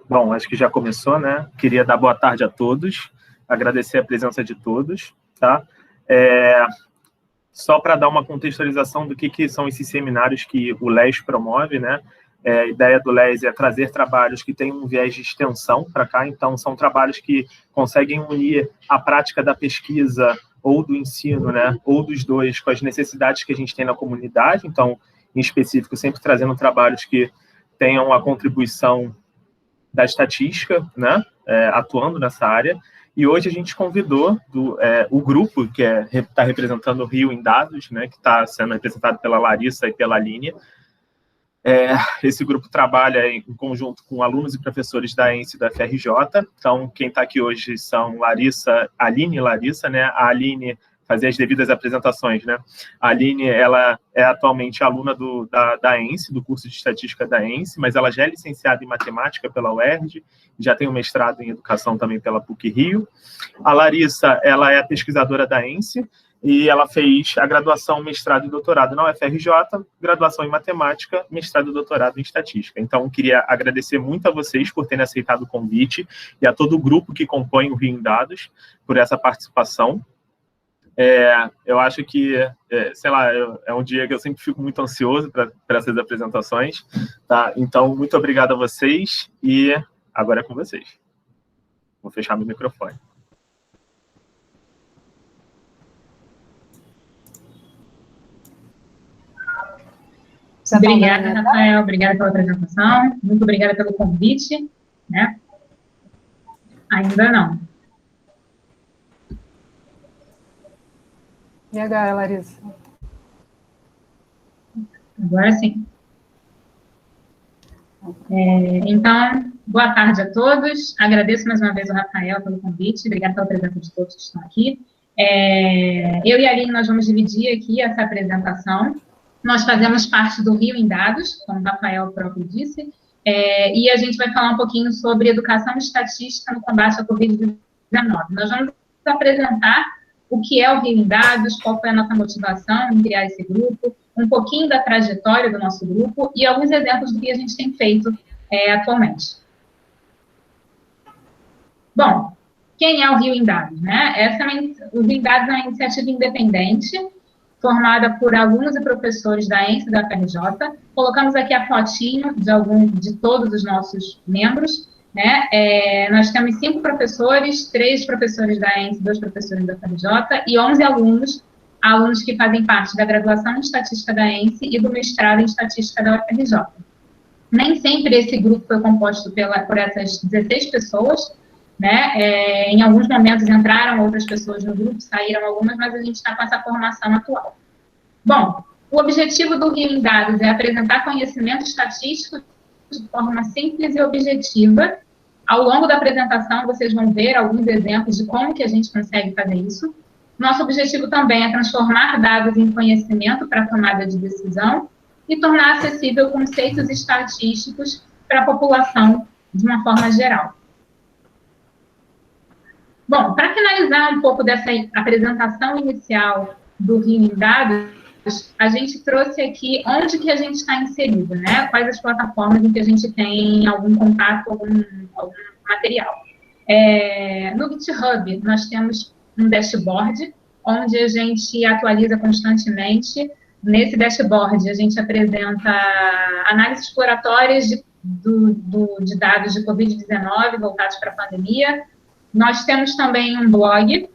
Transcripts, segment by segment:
Bom, acho que já começou, né? Queria dar boa tarde a todos, agradecer a presença de todos, tá? Só para dar uma contextualização do que são esses seminários que o LES promove, né? A ideia do LES é trazer trabalhos que têm um viés de extensão para cá, então são trabalhos que conseguem unir a prática da pesquisa ou do ensino, né? Ou dos dois, com as necessidades que a gente tem na comunidade, então, em específico, sempre trazendo trabalhos que tenham a contribuição da estatística, né, atuando nessa área. E hoje a gente convidou o grupo que está representando o Rio em Dados, né, que está sendo representado pela Larissa e pela Aline. Esse grupo trabalha em conjunto com alunos e professores da ENSE e da FRJ. Então, quem está aqui hoje são Aline e Larissa, né? A Aline fazer as devidas apresentações, né? A Aline, ela é atualmente aluna da ENSE, do curso de Estatística da ENSE, mas ela já é licenciada em Matemática pela UERJ, já tem um mestrado em Educação também pela PUC-Rio. A Larissa, ela é pesquisadora da ENSE, e ela fez a graduação, mestrado e doutorado na UFRJ, graduação em Matemática, mestrado e doutorado em Estatística. Então, queria agradecer muito a vocês por terem aceitado o convite e a todo o grupo que compõe o Rio em Dados por essa participação. Eu acho que, sei lá, é um dia que eu sempre fico muito ansioso para essas apresentações, tá? Então, muito obrigado a vocês e agora é com vocês. Vou fechar meu microfone. Obrigada, Rafael, obrigada pela apresentação, muito obrigada pelo convite, né? Ainda não. E agora, Larissa? Agora sim. Então, boa tarde a todos. Agradeço mais uma vez ao Rafael pelo convite. Obrigada pela presença de todos que estão aqui. Eu e a Aline, nós vamos dividir aqui essa apresentação. Nós fazemos parte do Rio em Dados, como o Rafael próprio disse, e a gente vai falar um pouquinho sobre educação e estatística no combate à Covid-19. Nós vamos apresentar o que é o Rio em Dados, qual foi a nossa motivação em criar esse grupo, um pouquinho da trajetória do nosso grupo e alguns exemplos do que a gente tem feito atualmente. Bom, quem é o Rio em Dados, né? O Rio em Dados é uma iniciativa independente, formada por alunos e professores da ENSE e da FRJ. Colocamos aqui a fotinho de todos os nossos membros, né? Nós temos 5 professores, 3 professores da ENSE, 2 professores da FRJ e 11 alunos que fazem parte da graduação em Estatística da ENSE e do mestrado em Estatística da UFRJ. Nem sempre esse grupo foi composto por essas 16 pessoas, né? Em alguns momentos entraram outras pessoas no grupo, saíram algumas, mas a gente está com essa formação atual. Bom, o objetivo do Rio em Dados é apresentar conhecimento estatístico de forma simples e objetiva. Ao longo da apresentação, vocês vão ver alguns exemplos de como que a gente consegue fazer isso. Nosso objetivo também é transformar dados em conhecimento para a tomada de decisão e tornar acessível conceitos estatísticos para a população de uma forma geral. Bom, para finalizar um pouco dessa apresentação inicial do Rio em Dados, a gente trouxe aqui onde que a gente está inserido, né? Quais as plataformas em que a gente tem algum contato, algum material. No GitHub, nós temos um dashboard, onde a gente atualiza constantemente. Nesse dashboard, a gente apresenta análises exploratórias de dados de Covid-19 voltados para a pandemia. Nós temos também um blog.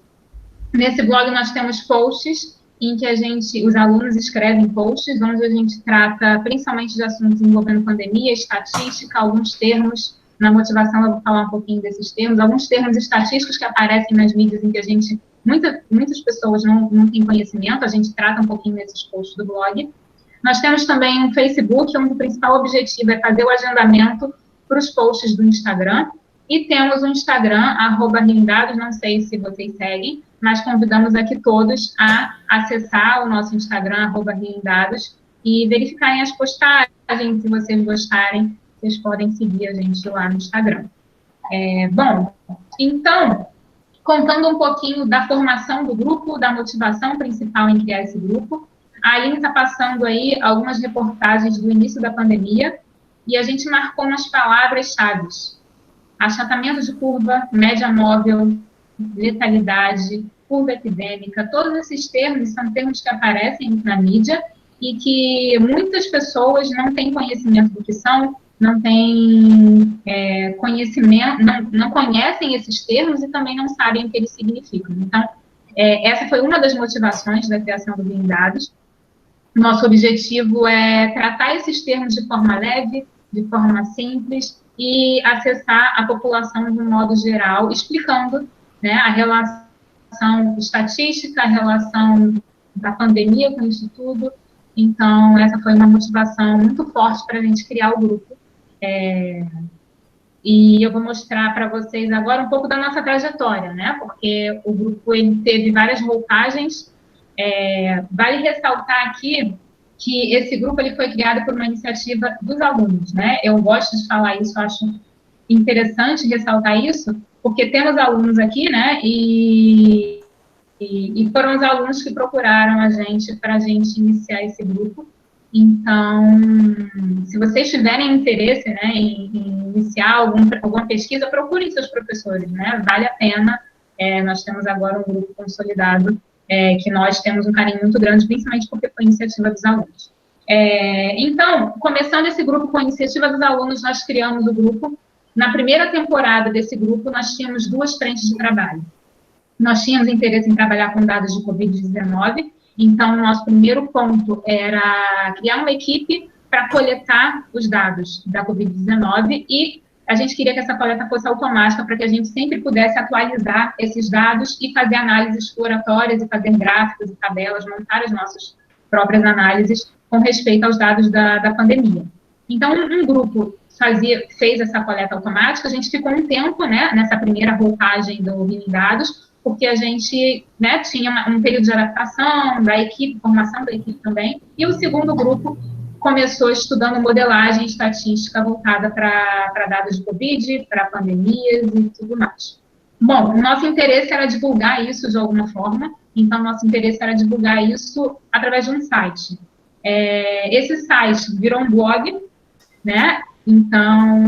Nesse blog, nós temos posts em que os alunos escrevem posts, onde a gente trata principalmente de assuntos envolvendo pandemia, estatística, alguns termos. Na motivação, eu vou falar um pouquinho desses termos, alguns termos estatísticos que aparecem nas mídias em que muitas pessoas não têm conhecimento, a gente trata um pouquinho nesses posts do blog. Nós temos também um Facebook, onde o principal objetivo é fazer o agendamento para os posts do Instagram, e temos um Instagram, @rioemdados, não sei se vocês seguem, mas convidamos aqui todos a acessar o nosso Instagram, @rioemdados, e verificarem as postagens, se vocês gostarem, vocês podem seguir a gente lá no Instagram. Bom, então, contando um pouquinho da formação do grupo, da motivação principal em criar esse grupo, a Aline está passando aí algumas reportagens do início da pandemia, e a gente marcou umas palavras-chave: achatamento de curva, média móvel, letalidade, curva epidêmica. Todos esses termos são termos que aparecem na mídia e que muitas pessoas não têm conhecimento do que são, não têm conhecimento, não conhecem esses termos e também não sabem o que eles significam. Então, essa foi uma das motivações da criação do Blindados. Nosso objetivo é tratar esses termos de forma leve, de forma simples, e acessar a população de um modo geral, explicando, né, a relação estatística, a relação da pandemia com isso tudo. Então, essa foi uma motivação muito forte para a gente criar o grupo. E eu vou mostrar para vocês agora um pouco da nossa trajetória, né? Porque o grupo ele teve várias roupagens. Vale ressaltar aqui que esse grupo ele foi criado por uma iniciativa dos alunos, né? Eu gosto de falar isso, acho interessante ressaltar isso, porque temos alunos aqui, né? E foram os alunos que procuraram a gente para a gente iniciar esse grupo. Então, se vocês tiverem interesse, né, em iniciar alguma pesquisa, procurem seus professores, né? Vale a pena. Nós temos agora um grupo consolidado, que nós temos um carinho muito grande, principalmente porque foi iniciativa dos alunos. Então, começando esse grupo com a iniciativa dos alunos, nós criamos o grupo. Na primeira temporada desse grupo, nós tínhamos 2 frentes de trabalho. Nós tínhamos interesse em trabalhar com dados de Covid-19, então, o nosso primeiro ponto era criar uma equipe para coletar os dados da Covid-19 e a gente queria que essa coleta fosse automática para que a gente sempre pudesse atualizar esses dados e fazer análises exploratórias e fazer gráficos e tabelas, montar as nossas próprias análises com respeito aos dados da pandemia. Então, um grupo fez essa coleta automática, a gente ficou um tempo, né, nessa primeira roupagem do Blindados, porque a gente, né, tinha um período de adaptação da equipe, formação da equipe também, e o segundo grupo começou estudando modelagem estatística voltada para dados de Covid, para pandemias e tudo mais. Bom, o nosso interesse era divulgar isso de alguma forma, então nosso interesse era divulgar isso através de um site. Esse site virou um blog, né? Então,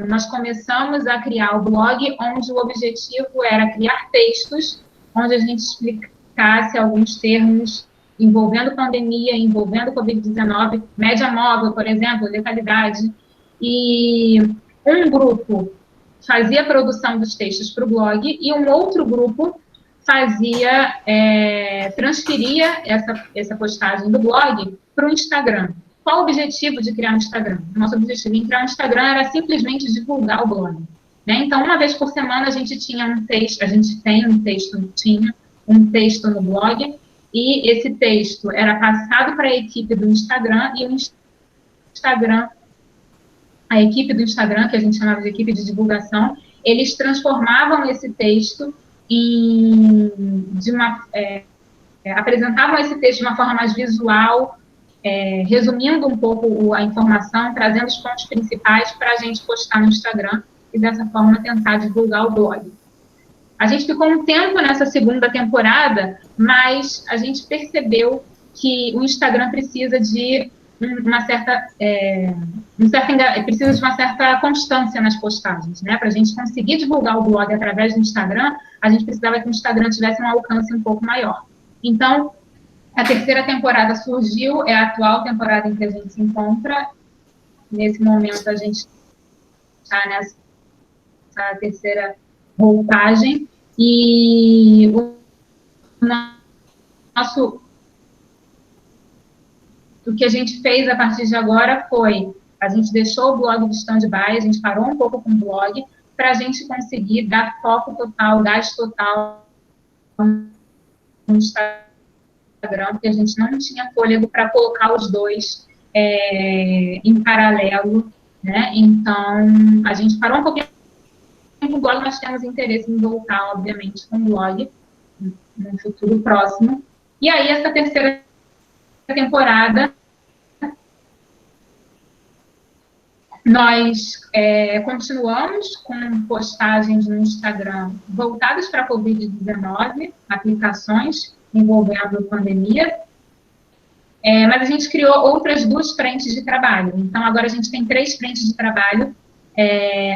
nós começamos a criar o blog, onde o objetivo era criar textos, onde a gente explicasse alguns termos envolvendo pandemia, envolvendo Covid-19, média móvel, por exemplo, letalidade. E um grupo fazia a produção dos textos para o blog e um outro grupo transferia essa postagem do blog para o Instagram. Qual o objetivo de criar um Instagram? Nosso objetivo em criar um Instagram era simplesmente divulgar o blog, né? Então, uma vez por semana, a gente tinha um texto, tinha um texto no blog, e esse texto era passado para a equipe do Instagram, e o Instagram, a equipe do Instagram, que a gente chamava de equipe de divulgação, eles transformavam esse texto apresentavam esse texto de uma forma mais visual, resumindo um pouco a informação, trazendo os pontos principais para a gente postar no Instagram e, dessa forma, tentar divulgar o blog. A gente ficou um tempo nessa segunda temporada, mas a gente percebeu que o Instagram precisa de uma certa constância nas postagens, né? Para a gente conseguir divulgar o blog através do Instagram, a gente precisava que o Instagram tivesse um alcance um pouco maior. Então, a terceira temporada surgiu, é a atual temporada em que a gente se encontra. Nesse momento, a gente está nessa terceira roupagem. E o que a gente fez a partir de agora foi, a gente deixou o blog de stand-by, a gente parou um pouco com o blog, para a gente conseguir dar foco total, gás total no Instagram, porque a gente não tinha fôlego para colocar os dois em paralelo, né? Então, a gente parou um pouquinho com o blog, nós temos interesse em voltar, obviamente, com o blog no futuro próximo. E aí, essa terceira temporada, nós continuamos com postagens no Instagram voltadas para a Covid-19, aplicações envolvendo pandemia. Mas a gente criou outras 2 frentes de trabalho. Então, agora a gente tem 3 frentes de trabalho.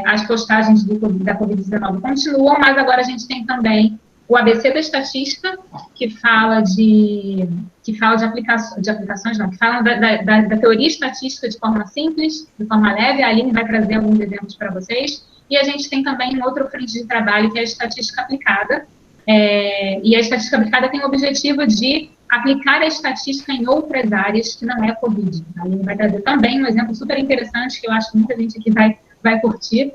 As postagens da Covid-19 continuam, mas agora a gente tem também o ABC da estatística, que fala de aplicações, não, que fala da teoria estatística de forma simples, de forma leve. A Aline vai trazer alguns exemplos para vocês. E a gente tem também um outro frente de trabalho, que é a estatística aplicada. E a estatística aplicada tem o objetivo de aplicar a estatística em outras áreas que não é a Covid. A Aline vai trazer também um exemplo super interessante, que eu acho que muita gente aqui vai curtir.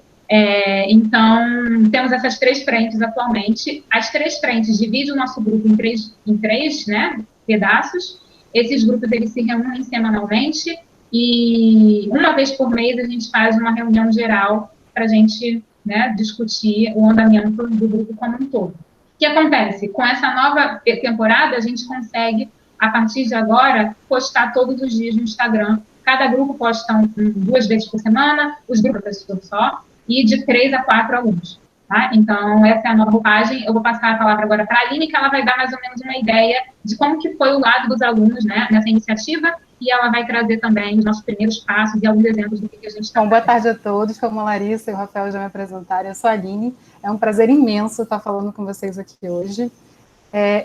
Então, temos essas 3 frentes atualmente. As 3 frentes dividem o nosso grupo em três, né, pedaços. Esses grupos, eles se reúnem semanalmente e uma vez por mês a gente faz uma reunião geral para a gente, né, discutir o andamento do grupo como um todo. O que acontece? Com essa nova temporada, a gente consegue, a partir de agora, postar todos os dias no Instagram. Cada grupo posta 2 vezes por semana, os grupos professor só, e de 3 a 4 alunos. Tá? Então, essa é a nova roupagem. Eu vou passar a palavra agora para a Aline, que ela vai dar mais ou menos uma ideia de como que foi o lado dos alunos, né, nessa iniciativa, e ela vai trazer também os nossos primeiros passos e alguns exemplos do que a gente está fazendo. Boa tarde a todos. Como a Larissa e o Rafael já me apresentaram, eu sou a Aline. É um prazer imenso estar falando com vocês aqui hoje.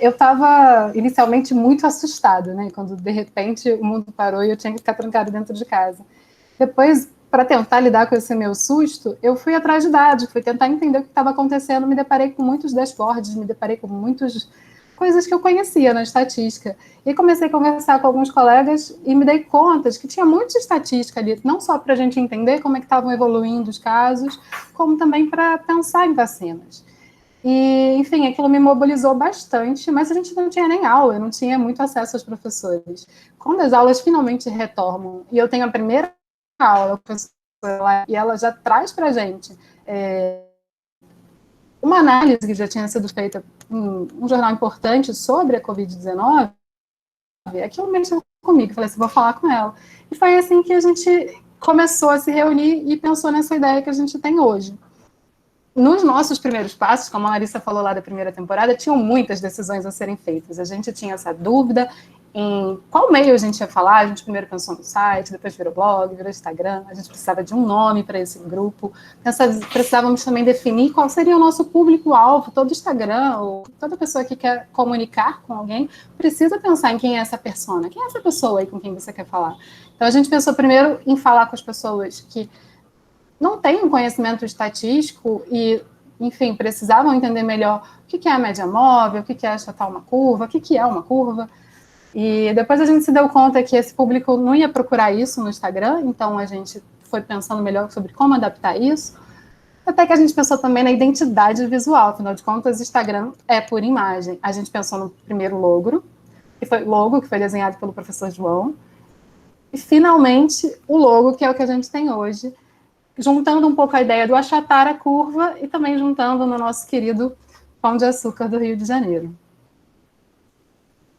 Eu estava inicialmente muito assustada, né, quando de repente o mundo parou e eu tinha que ficar trancada dentro de casa. Depois, para tentar lidar com esse meu susto, eu fui atrás de dados, fui tentar entender o que estava acontecendo, me deparei com muitos dashboards, me deparei com muitas coisas que eu conhecia na estatística. E comecei a conversar com alguns colegas e me dei conta de que tinha muita estatística ali, não só para a gente entender como é que estavam evoluindo os casos, como também para pensar em vacinas. E, enfim, aquilo me mobilizou bastante, mas a gente não tinha nem aula, eu não tinha muito acesso aos professores. Quando as aulas finalmente retomam, e eu tenho a primeira aula, e ela já traz para a gente uma análise que já tinha sido feita em um jornal importante sobre a Covid-19, aquilo mexeu comigo, falei assim, vou falar com ela. E foi assim que a gente começou a se reunir e pensou nessa ideia que a gente tem hoje. Nos nossos primeiros passos, como a Larissa falou lá da primeira temporada, tinham muitas decisões a serem feitas. A gente tinha essa dúvida em qual meio a gente ia falar. A gente primeiro pensou no site, depois virou blog, virou Instagram. A gente precisava de um nome para esse grupo. Precisávamos também definir qual seria o nosso público-alvo. Todo Instagram, ou toda pessoa que quer comunicar com alguém, precisa pensar em quem é essa persona. Quem é essa pessoa aí com quem você quer falar? Então, a gente pensou primeiro em falar com as pessoas que não têm um conhecimento estatístico e, enfim, precisavam entender melhor o que é a média móvel, o que é achatar uma curva, o que é uma curva. E depois a gente se deu conta que esse público não ia procurar isso no Instagram, então a gente foi pensando melhor sobre como adaptar isso, até que a gente pensou também na identidade visual, afinal de contas, o Instagram é por imagem. A gente pensou no primeiro logo, que foi desenhado pelo professor João, e, finalmente, o logo, que é o que a gente tem hoje, juntando um pouco a ideia do achatar a curva e também juntando no nosso querido Pão de Açúcar do Rio de Janeiro.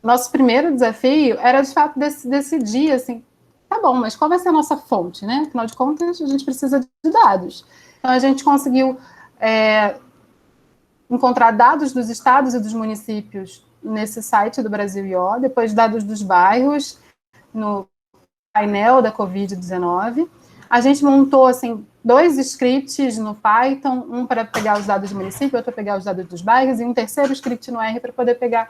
Nosso primeiro desafio era, de fato, decidir, assim, tá bom, mas qual vai ser a nossa fonte, né? Afinal de contas, a gente precisa de dados. Então, a gente conseguiu encontrar dados dos estados e dos municípios nesse site do Brasil.io, depois dados dos bairros, no painel da Covid-19. A gente montou, assim, 2 scripts no Python, um para pegar os dados do município, outro para pegar os dados dos bairros, e um terceiro script no R para poder pegar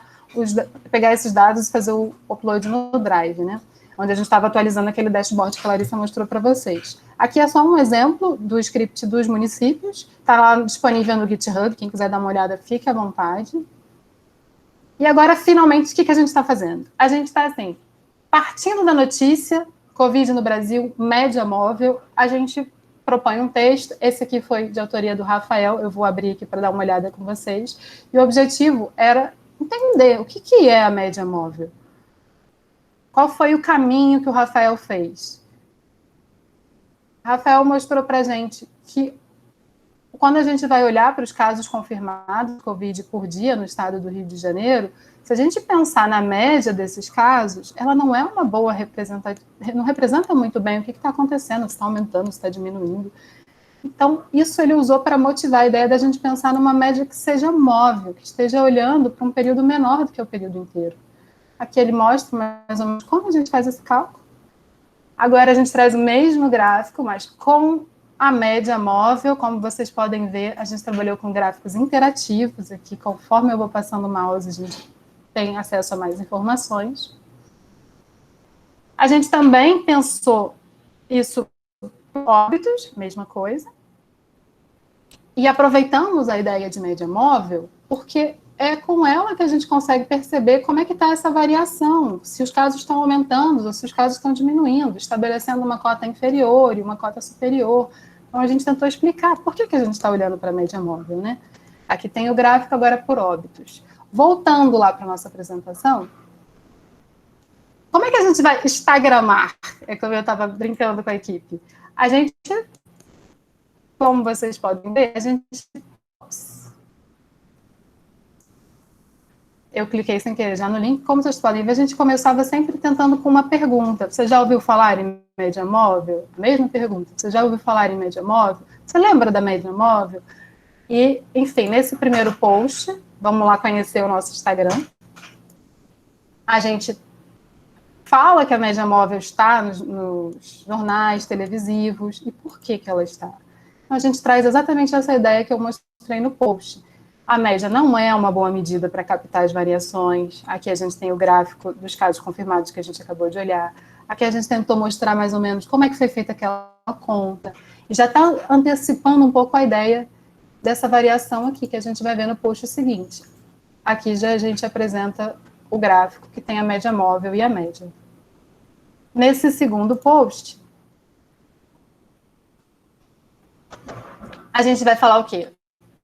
esses dados e fazer o upload no Drive, né? Onde a gente estava atualizando aquele dashboard que a Larissa mostrou para vocês. Aqui é só um exemplo do script dos municípios, está lá disponível no GitHub, quem quiser dar uma olhada, fique à vontade. E agora, finalmente, o que a gente está fazendo? A gente está, assim, partindo da notícia, Covid no Brasil, média móvel, a gente propõe um texto, esse aqui foi de autoria do Rafael, eu vou abrir aqui para dar uma olhada com vocês, e o objetivo era entender o que é a média móvel. Qual foi o caminho que o Rafael fez? O Rafael mostrou para a gente que quando a gente vai olhar para os casos confirmados de Covid por dia no estado do Rio de Janeiro, se a gente pensar na média desses casos, ela não é uma boa não representa muito bem o que está acontecendo, se está aumentando, se está diminuindo. Então, isso ele usou para motivar a ideia da gente pensar numa média que seja móvel, que esteja olhando para um período menor do que o período inteiro. Aqui ele mostra mais ou menos como a gente faz esse cálculo. Agora a gente traz o mesmo gráfico, mas com a média móvel. Como vocês podem ver, a gente trabalhou com gráficos interativos aqui. Conforme eu vou passando o mouse, a gente tem acesso a mais informações. A gente também pensou isso por óbitos, mesma coisa. E aproveitamos a ideia de média móvel, porque é com ela que a gente consegue perceber como é que está essa variação, se os casos estão aumentando ou se os casos estão diminuindo, estabelecendo uma cota inferior e uma cota superior. Então, a gente tentou explicar por que a gente está olhando para a média móvel, né? Aqui tem o gráfico agora por óbitos. Voltando lá para a nossa apresentação, como é que a gente vai instagramar? É como eu estava brincando com a equipe. A gente, como vocês podem ver, a gente... Eu cliquei sem querer já no link. Como vocês podem ver, a gente começava sempre tentando com uma pergunta. Você já ouviu falar em média móvel? Mesma pergunta. Você já ouviu falar em média móvel? Você lembra da média móvel? E, enfim, nesse primeiro post, vamos lá conhecer o nosso Instagram. A gente fala que a média móvel está nos jornais televisivos. E por que ela está? Então, a gente traz exatamente essa ideia que eu mostrei no post. A média não é uma boa medida para captar as variações. Aqui a gente tem o gráfico dos casos confirmados que a gente acabou de olhar. Aqui a gente tentou mostrar mais ou menos como é que foi feita aquela conta. E já está antecipando um pouco a ideia dessa variação aqui, que a gente vai ver no post seguinte. Aqui já a gente apresenta o gráfico que tem a média móvel e a média. Nesse segundo post, a gente vai falar o quê?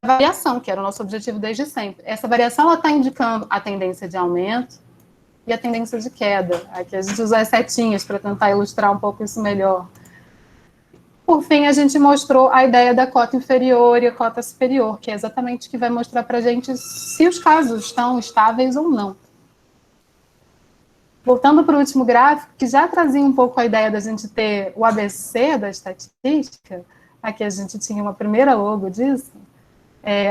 Variação, que era o nosso objetivo desde sempre. Essa variação está indicando a tendência de aumento e a tendência de queda. Aqui a gente usa as setinhas para tentar ilustrar um pouco isso melhor. Por fim, a gente mostrou a ideia da cota inferior e a cota superior, que é exatamente o que vai mostrar para a gente se os casos estão estáveis ou não. Voltando para o último gráfico, que já trazia um pouco a ideia da gente ter o ABC da estatística, aqui a gente tinha uma primeira logo disso.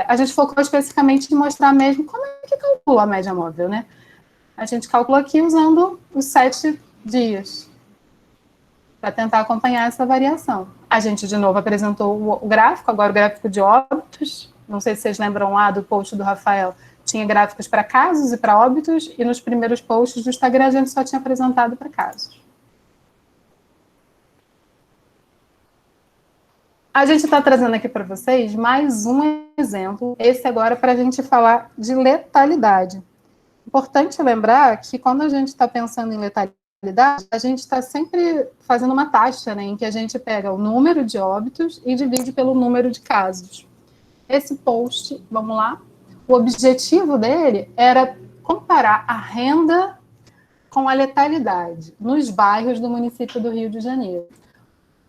A gente focou especificamente em mostrar mesmo como é que calcula a média móvel, né? A gente calculou aqui usando os 7 dias para tentar acompanhar essa variação. A gente, de novo, apresentou o gráfico, agora o gráfico de óbitos. Não sei se vocês lembram lá do post do Rafael, tinha gráficos para casos e para óbitos, e nos primeiros posts do Instagram a gente só tinha apresentado para casos. A gente está trazendo aqui para vocês mais um exemplo, esse agora para a gente falar de letalidade. Importante lembrar que quando a gente está pensando em letalidade, a gente está sempre fazendo uma taxa, né, em que a gente pega o número de óbitos e divide pelo número de casos. Esse post, vamos lá, o objetivo dele era comparar a renda com a letalidade nos bairros do município do Rio de Janeiro.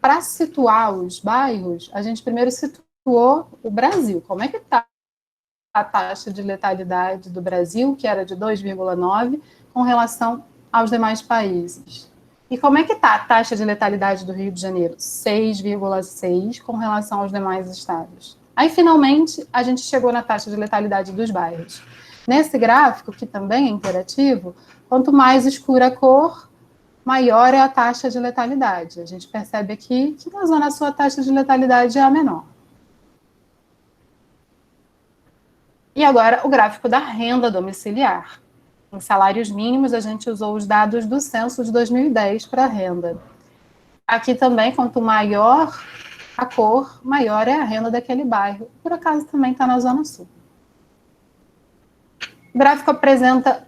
Para situar os bairros, a gente primeiro situou o Brasil. Como é que está a taxa de letalidade do Brasil, que era de 2,9, com relação aos demais países? E como é que está a taxa de letalidade do Rio de Janeiro? 6,6 com relação aos demais estados. Aí, finalmente, a gente chegou na taxa de letalidade dos bairros. Nesse gráfico, que também é interativo, quanto mais escura a cor, maior é a taxa de letalidade. A gente percebe aqui que na Zona Sul a taxa de letalidade é a menor. E agora o gráfico da renda domiciliar. Em salários mínimos, a gente usou os dados do censo de 2010 para a renda. Aqui também, quanto maior a cor, maior é a renda daquele bairro. Por acaso também está na Zona Sul. O gráfico apresenta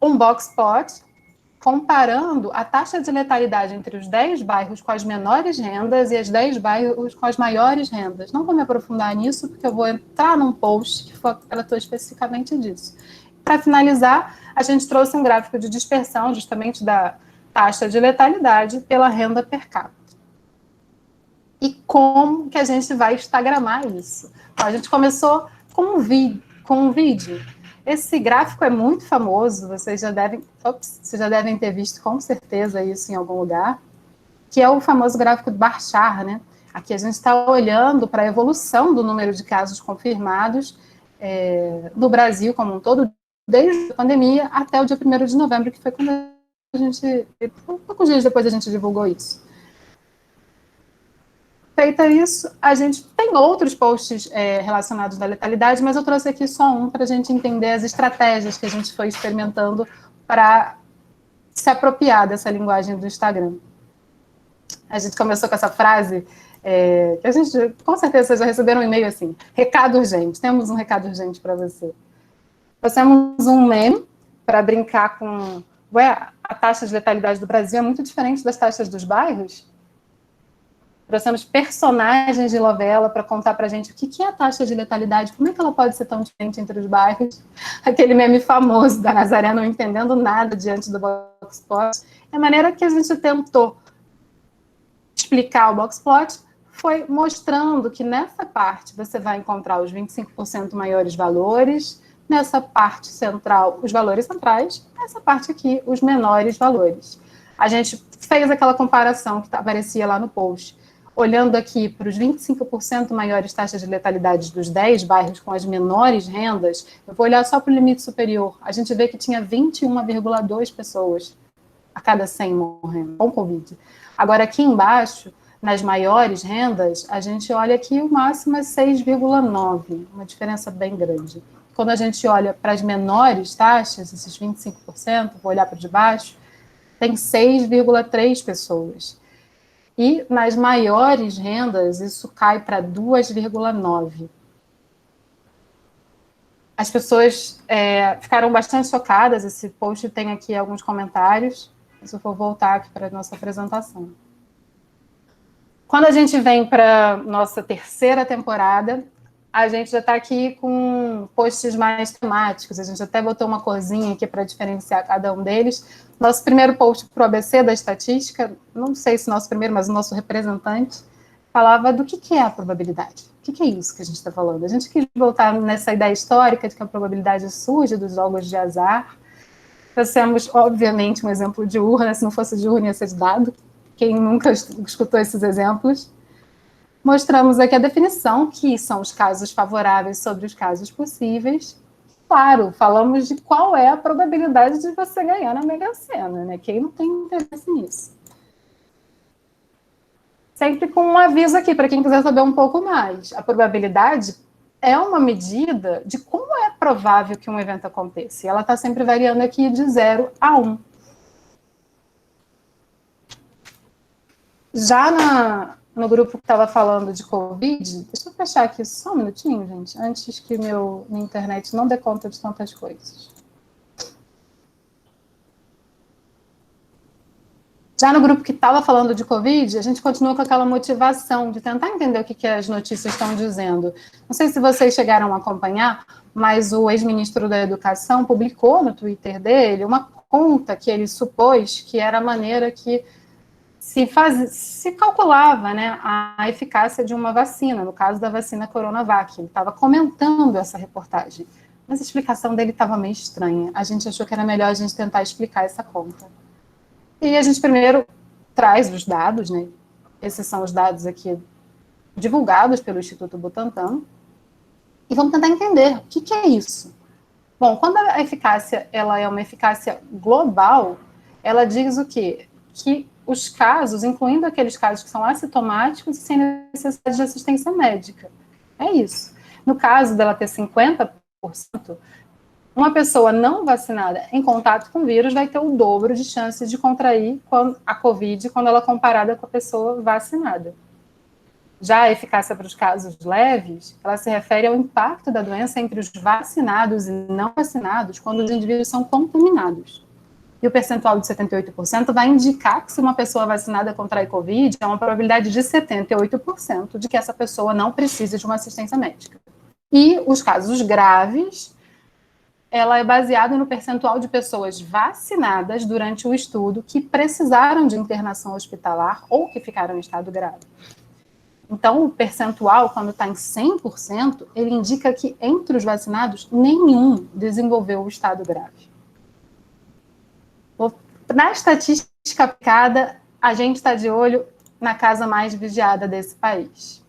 um box plot, comparando a taxa de letalidade entre os 10 bairros com as menores rendas e os 10 bairros com as maiores rendas. Não vou me aprofundar nisso, porque eu vou entrar num post que tratou especificamente disso. Para finalizar, a gente trouxe um gráfico de dispersão, justamente da taxa de letalidade pela renda per capita. E como que a gente vai instagramar isso? Então, a gente começou com um vídeo. Esse gráfico é muito famoso, vocês já devem ter visto com certeza isso em algum lugar, que é o famoso gráfico de Barchar, né? Aqui a gente está olhando para a evolução do número de casos confirmados no Brasil como um todo, desde a pandemia até o dia 1º de novembro, que foi quando a gente, poucos dias depois a gente divulgou isso. Feita isso, a gente tem outros posts relacionados à letalidade, mas eu trouxe aqui só um para a gente entender as estratégias que a gente foi experimentando para se apropriar dessa linguagem do Instagram. A gente começou com essa frase, que a gente, com certeza, vocês já receberam um e-mail assim, recado urgente, temos um recado urgente para você. Nós temos um meme para brincar com, a taxa de letalidade do Brasil é muito diferente das taxas dos bairros. Trouxemos personagens de novela para contar para a gente o que é a taxa de letalidade, como é que ela pode ser tão diferente entre os bairros. Aquele meme famoso da Nazaré não entendendo nada diante do Boxplot. A maneira que a gente tentou explicar o Boxplot foi mostrando que nessa parte você vai encontrar os 25% maiores valores, nessa parte central os valores centrais, nessa parte aqui os menores valores. A gente fez aquela comparação que aparecia lá no post. Olhando aqui para os 25% maiores taxas de letalidade dos 10 bairros com as menores rendas, eu vou olhar só para o limite superior. A gente vê que tinha 21,2 pessoas a cada 100 morrendo com Covid. Agora, aqui embaixo, nas maiores rendas, a gente olha que o máximo é 6,9, uma diferença bem grande. Quando a gente olha para as menores taxas, esses 25%, vou olhar para de baixo, tem 6,3 pessoas. E nas maiores rendas, isso cai para 2,9. As pessoas ficaram bastante chocadas. Esse post tem aqui alguns comentários. Se eu for voltar aqui para a nossa apresentação. Quando a gente vem para a nossa terceira temporada, a gente já está aqui com posts mais temáticos. A gente até botou uma corzinha aqui para diferenciar cada um deles. Nosso primeiro post para o ABC da estatística, não sei se nosso primeiro, mas o nosso representante, falava do que é a probabilidade. O que é isso que a gente está falando? A gente quis voltar nessa ideia histórica de que a probabilidade surge dos jogos de azar. Trouxemos, obviamente, um exemplo de urna. Se não fosse de urna, ia ser de dado. Quem nunca escutou esses exemplos? Mostramos aqui a definição, que são os casos favoráveis sobre os casos possíveis. Claro, falamos de qual é a probabilidade de você ganhar na Mega Sena, né? Quem não tem interesse nisso? Sempre com um aviso aqui, para quem quiser saber um pouco mais. A probabilidade é uma medida de como é provável que um evento aconteça. E ela está sempre variando aqui de 0 a 1. Já no grupo que estava falando de Covid, deixa eu fechar aqui só um minutinho, gente, antes que minha internet não dê conta de tantas coisas. Já no grupo que estava falando de Covid, a gente continua com aquela motivação de tentar entender o que as notícias estão dizendo. Não sei se vocês chegaram a acompanhar, mas o ex-ministro da Educação publicou no Twitter dele uma conta que ele supôs que era a maneira que se calculava, né, a eficácia de uma vacina, no caso da vacina Coronavac. Ele estava comentando essa reportagem, mas a explicação dele estava meio estranha. A gente achou que era melhor a gente tentar explicar essa conta. E a gente primeiro traz os dados, né? Esses são os dados aqui divulgados pelo Instituto Butantan, e vamos tentar entender o que é isso. Bom, quando a eficácia ela é uma eficácia global, ela diz o quê? Que os casos, incluindo aqueles casos que são assintomáticos e sem necessidade de assistência médica. É isso. No caso dela ter 50%, uma pessoa não vacinada em contato com o vírus vai ter o dobro de chances de contrair a Covid quando ela é comparada com a pessoa vacinada. Já a eficácia para os casos leves, ela se refere ao impacto da doença entre os vacinados e não vacinados quando os indivíduos são contaminados. E o percentual de 78% vai indicar que se uma pessoa vacinada contrai Covid, é uma probabilidade de 78% de que essa pessoa não precise de uma assistência médica. E os casos graves, ela é baseada no percentual de pessoas vacinadas durante o estudo que precisaram de internação hospitalar ou que ficaram em estado grave. Então, o percentual, quando está em 100%, ele indica que entre os vacinados, nenhum desenvolveu o estado grave. Na estatística aplicada, a gente está de olho na casa mais vigiada desse país.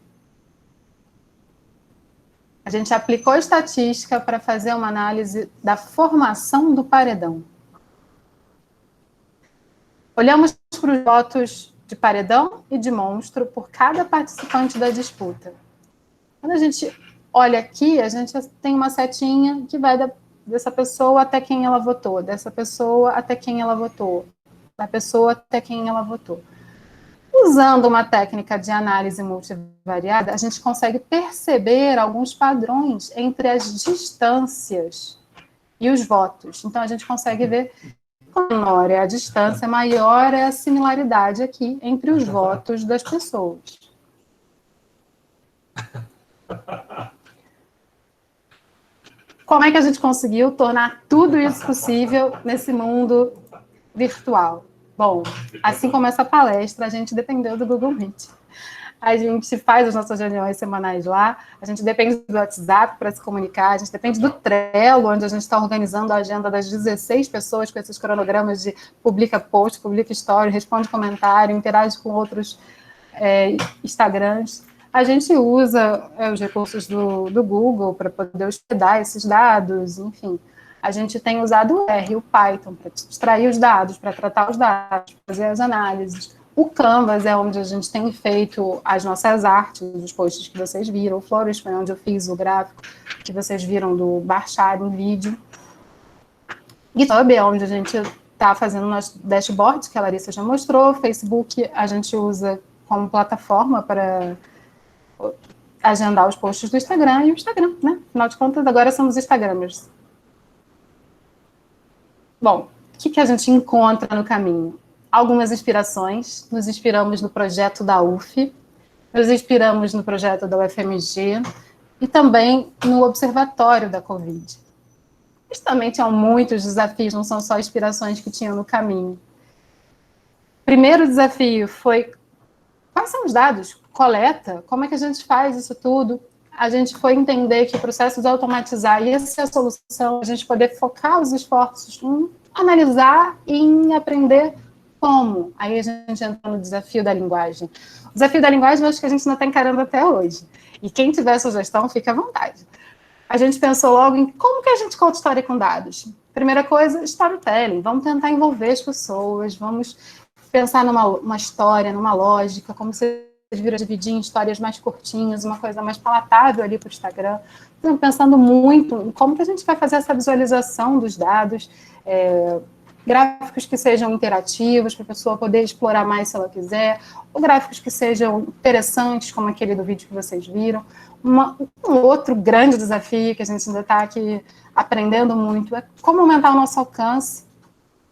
A gente aplicou estatística para fazer uma análise da formação do paredão. Olhamos para os votos de paredão e de monstro por cada participante da disputa. Quando a gente olha aqui, a gente tem uma setinha que vai dessa pessoa até quem ela votou, dessa pessoa até quem ela votou, da pessoa até quem ela votou. Usando uma técnica de análise multivariada, a gente consegue perceber alguns padrões entre as distâncias e os votos. Então, a gente consegue ver quanto menor é a distância, maior é a similaridade aqui entre os votos das pessoas. Como é que a gente conseguiu tornar tudo isso possível nesse mundo virtual? Bom, assim como essa palestra, a gente dependeu do Google Meet. A gente faz as nossas reuniões semanais lá, a gente depende do WhatsApp para se comunicar, a gente depende do Trello, onde a gente está organizando a agenda das 16 pessoas com esses cronogramas de publica post, publica story, responde comentário, interage com outros Instagrams. A gente usa os recursos do Google para poder hospedar esses dados, enfim. A gente tem usado o R, o Python, para extrair os dados, para tratar os dados, fazer as análises. O Canvas é onde a gente tem feito as nossas artes, os posts que vocês viram. O Flores foi onde eu fiz o gráfico que vocês viram do baixar em vídeo. GitHub é onde a gente está fazendo nosso dashboard, que a Larissa já mostrou. Facebook a gente usa como plataforma para agendar os posts do Instagram. E o Instagram, né? Afinal de contas, agora somos Instagramers. Bom, o que a gente encontra no caminho? Algumas inspirações. Nos inspiramos no projeto da UF, nos inspiramos no projeto da UFMG e também no Observatório da Covid. Mas também tinham muitos desafios, não são só inspirações que tinham no caminho. Primeiro desafio foi: quais são os dados? Coleta? Como é que a gente faz isso tudo? A gente foi entender que o processo de automatizar ia ser a solução, a gente poder focar os esforços em analisar e em aprender como. Aí a gente entra no desafio da linguagem. O desafio da linguagem eu acho que a gente não está encarando até hoje. E quem tiver sugestão, fique à vontade. A gente pensou logo em como que a gente conta história com dados. Primeira coisa, storytelling. Vamos tentar envolver as pessoas, vamos pensar numa história, numa lógica, como vocês viram, dividir em histórias mais curtinhas, uma coisa mais palatável ali para o Instagram. Então, pensando muito em como que a gente vai fazer essa visualização dos dados, gráficos que sejam interativos, para a pessoa poder explorar mais se ela quiser, ou gráficos que sejam interessantes, como aquele do vídeo que vocês viram. Um outro grande desafio que a gente ainda está aqui aprendendo muito é como aumentar o nosso alcance.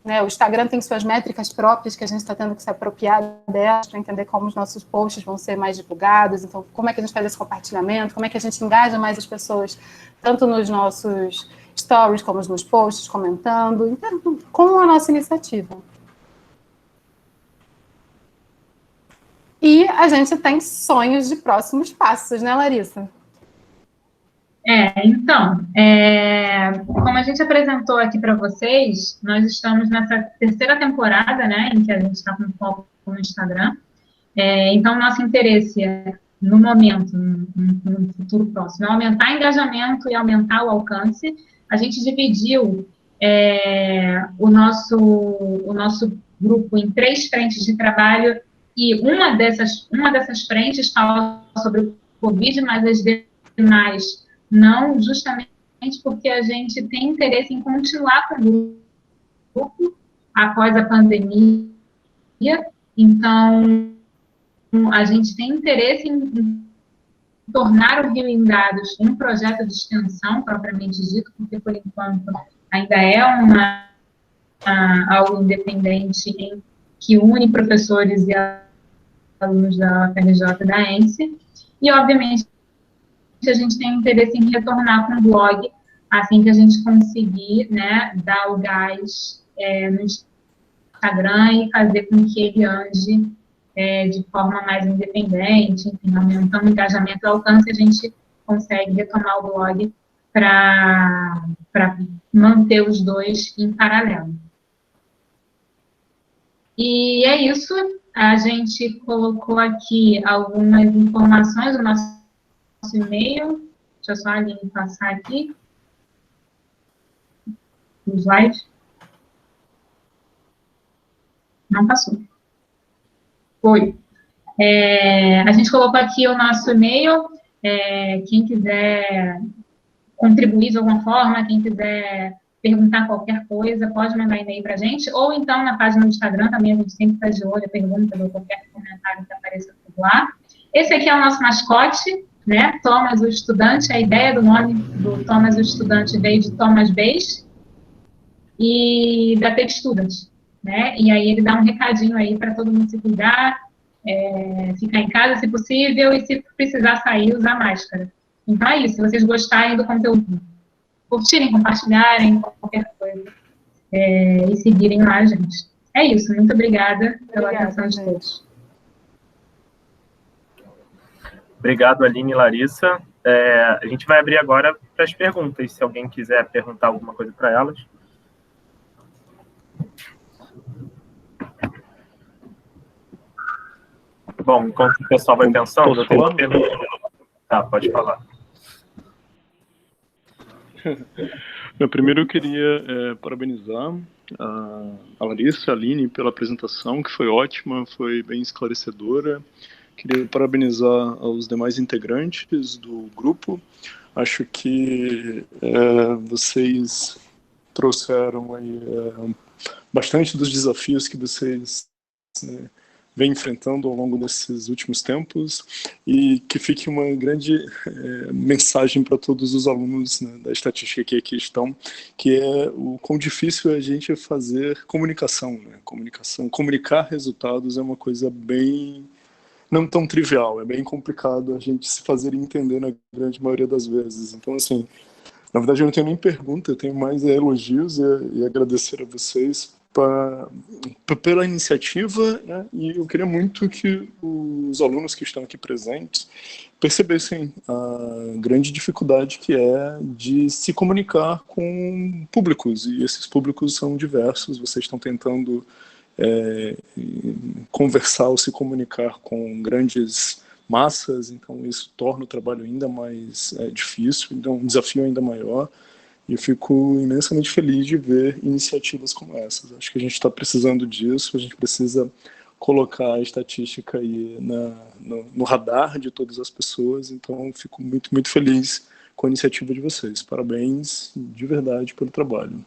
Né, o Instagram tem suas métricas próprias que a gente está tendo que se apropriar delas para entender como os nossos posts vão ser mais divulgados. Então, como é que a gente faz esse compartilhamento, como é que a gente engaja mais as pessoas, tanto nos nossos stories como nos posts, comentando, então, com a nossa iniciativa. E a gente tem sonhos de próximos passos, né, Larissa? Então, como a gente apresentou aqui para vocês, nós estamos nessa terceira temporada, né, em que a gente está com foco no Instagram. Então, nosso interesse no momento, no futuro próximo, é aumentar o engajamento e aumentar o alcance. A gente dividiu o nosso grupo em 3 frentes de trabalho, e uma dessas frentes fala sobre o Covid, mas as demais não, justamente porque a gente tem interesse em continuar com o grupo após a pandemia. Então, a gente tem interesse em tornar o Rio em Dados um projeto de extensão, propriamente dito, porque, por enquanto, ainda é algo independente que une professores e alunos da UFRJ e da ENSE. E, obviamente, a gente tem interesse em retornar com o blog, assim que a gente conseguir, né, dar o gás no Instagram e fazer com que ele ande de forma mais independente, enfim, aumentando o engajamento e o alcance, a gente consegue retomar o blog para manter os dois em paralelo. E é isso, a gente colocou aqui algumas informações do nosso e-mail, Deixa eu só a Aline passar aqui. O slide. Não passou. Foi. A gente colocou aqui o nosso e-mail. Quem quiser contribuir de alguma forma, quem quiser perguntar qualquer coisa, pode mandar e-mail para a gente, ou então na página do Instagram também, a gente sempre está de olho, pergunta ou qualquer comentário que apareça por lá. Esse aqui é o nosso mascote, né? Thomas o Estudante. A ideia do nome do Thomas o Estudante veio de Thomas Bayes e da Take Student, né? E aí ele dá um recadinho aí para todo mundo se cuidar, ficar em casa se possível, e se precisar sair, usar máscara. Então é isso, se vocês gostarem do conteúdo, curtirem, compartilharem, qualquer coisa, e seguirem lá a gente. É isso, muito obrigada pela atenção de todos. Obrigado, Aline e Larissa. A gente vai abrir agora para as perguntas, se alguém quiser perguntar alguma coisa para elas. Bom, enquanto o pessoal vai pensando, eu tenho uma pergunta. Tá, pode falar. Primeiro eu queria parabenizar a Larissa e a Aline pela apresentação, que foi ótima, foi bem esclarecedora. Queria parabenizar os demais integrantes do grupo. Acho que vocês trouxeram aí, bastante dos desafios que vocês vem enfrentando ao longo desses últimos tempos, e que fique uma grande mensagem para todos os alunos, né, da estatística que aqui estão, que é o quão difícil é a gente fazer comunicação, né? Comunicar resultados é uma coisa bem não tão trivial, é bem complicado a gente se fazer entender na grande maioria das vezes. Então, assim, na verdade eu não tenho nem pergunta, eu tenho mais elogios e agradecer a vocês pela iniciativa, né? E eu queria muito que os alunos que estão aqui presentes percebessem a grande dificuldade que é de se comunicar com públicos, e esses públicos são diversos. Vocês estão tentando conversar ou se comunicar com grandes massas, então isso torna o trabalho ainda mais difícil, então um desafio ainda maior. E eu fico imensamente feliz de ver iniciativas como essas. Acho que a gente está precisando disso, a gente precisa colocar a estatística aí no radar de todas as pessoas, então eu fico muito, muito feliz com a iniciativa de vocês. Parabéns de verdade pelo trabalho.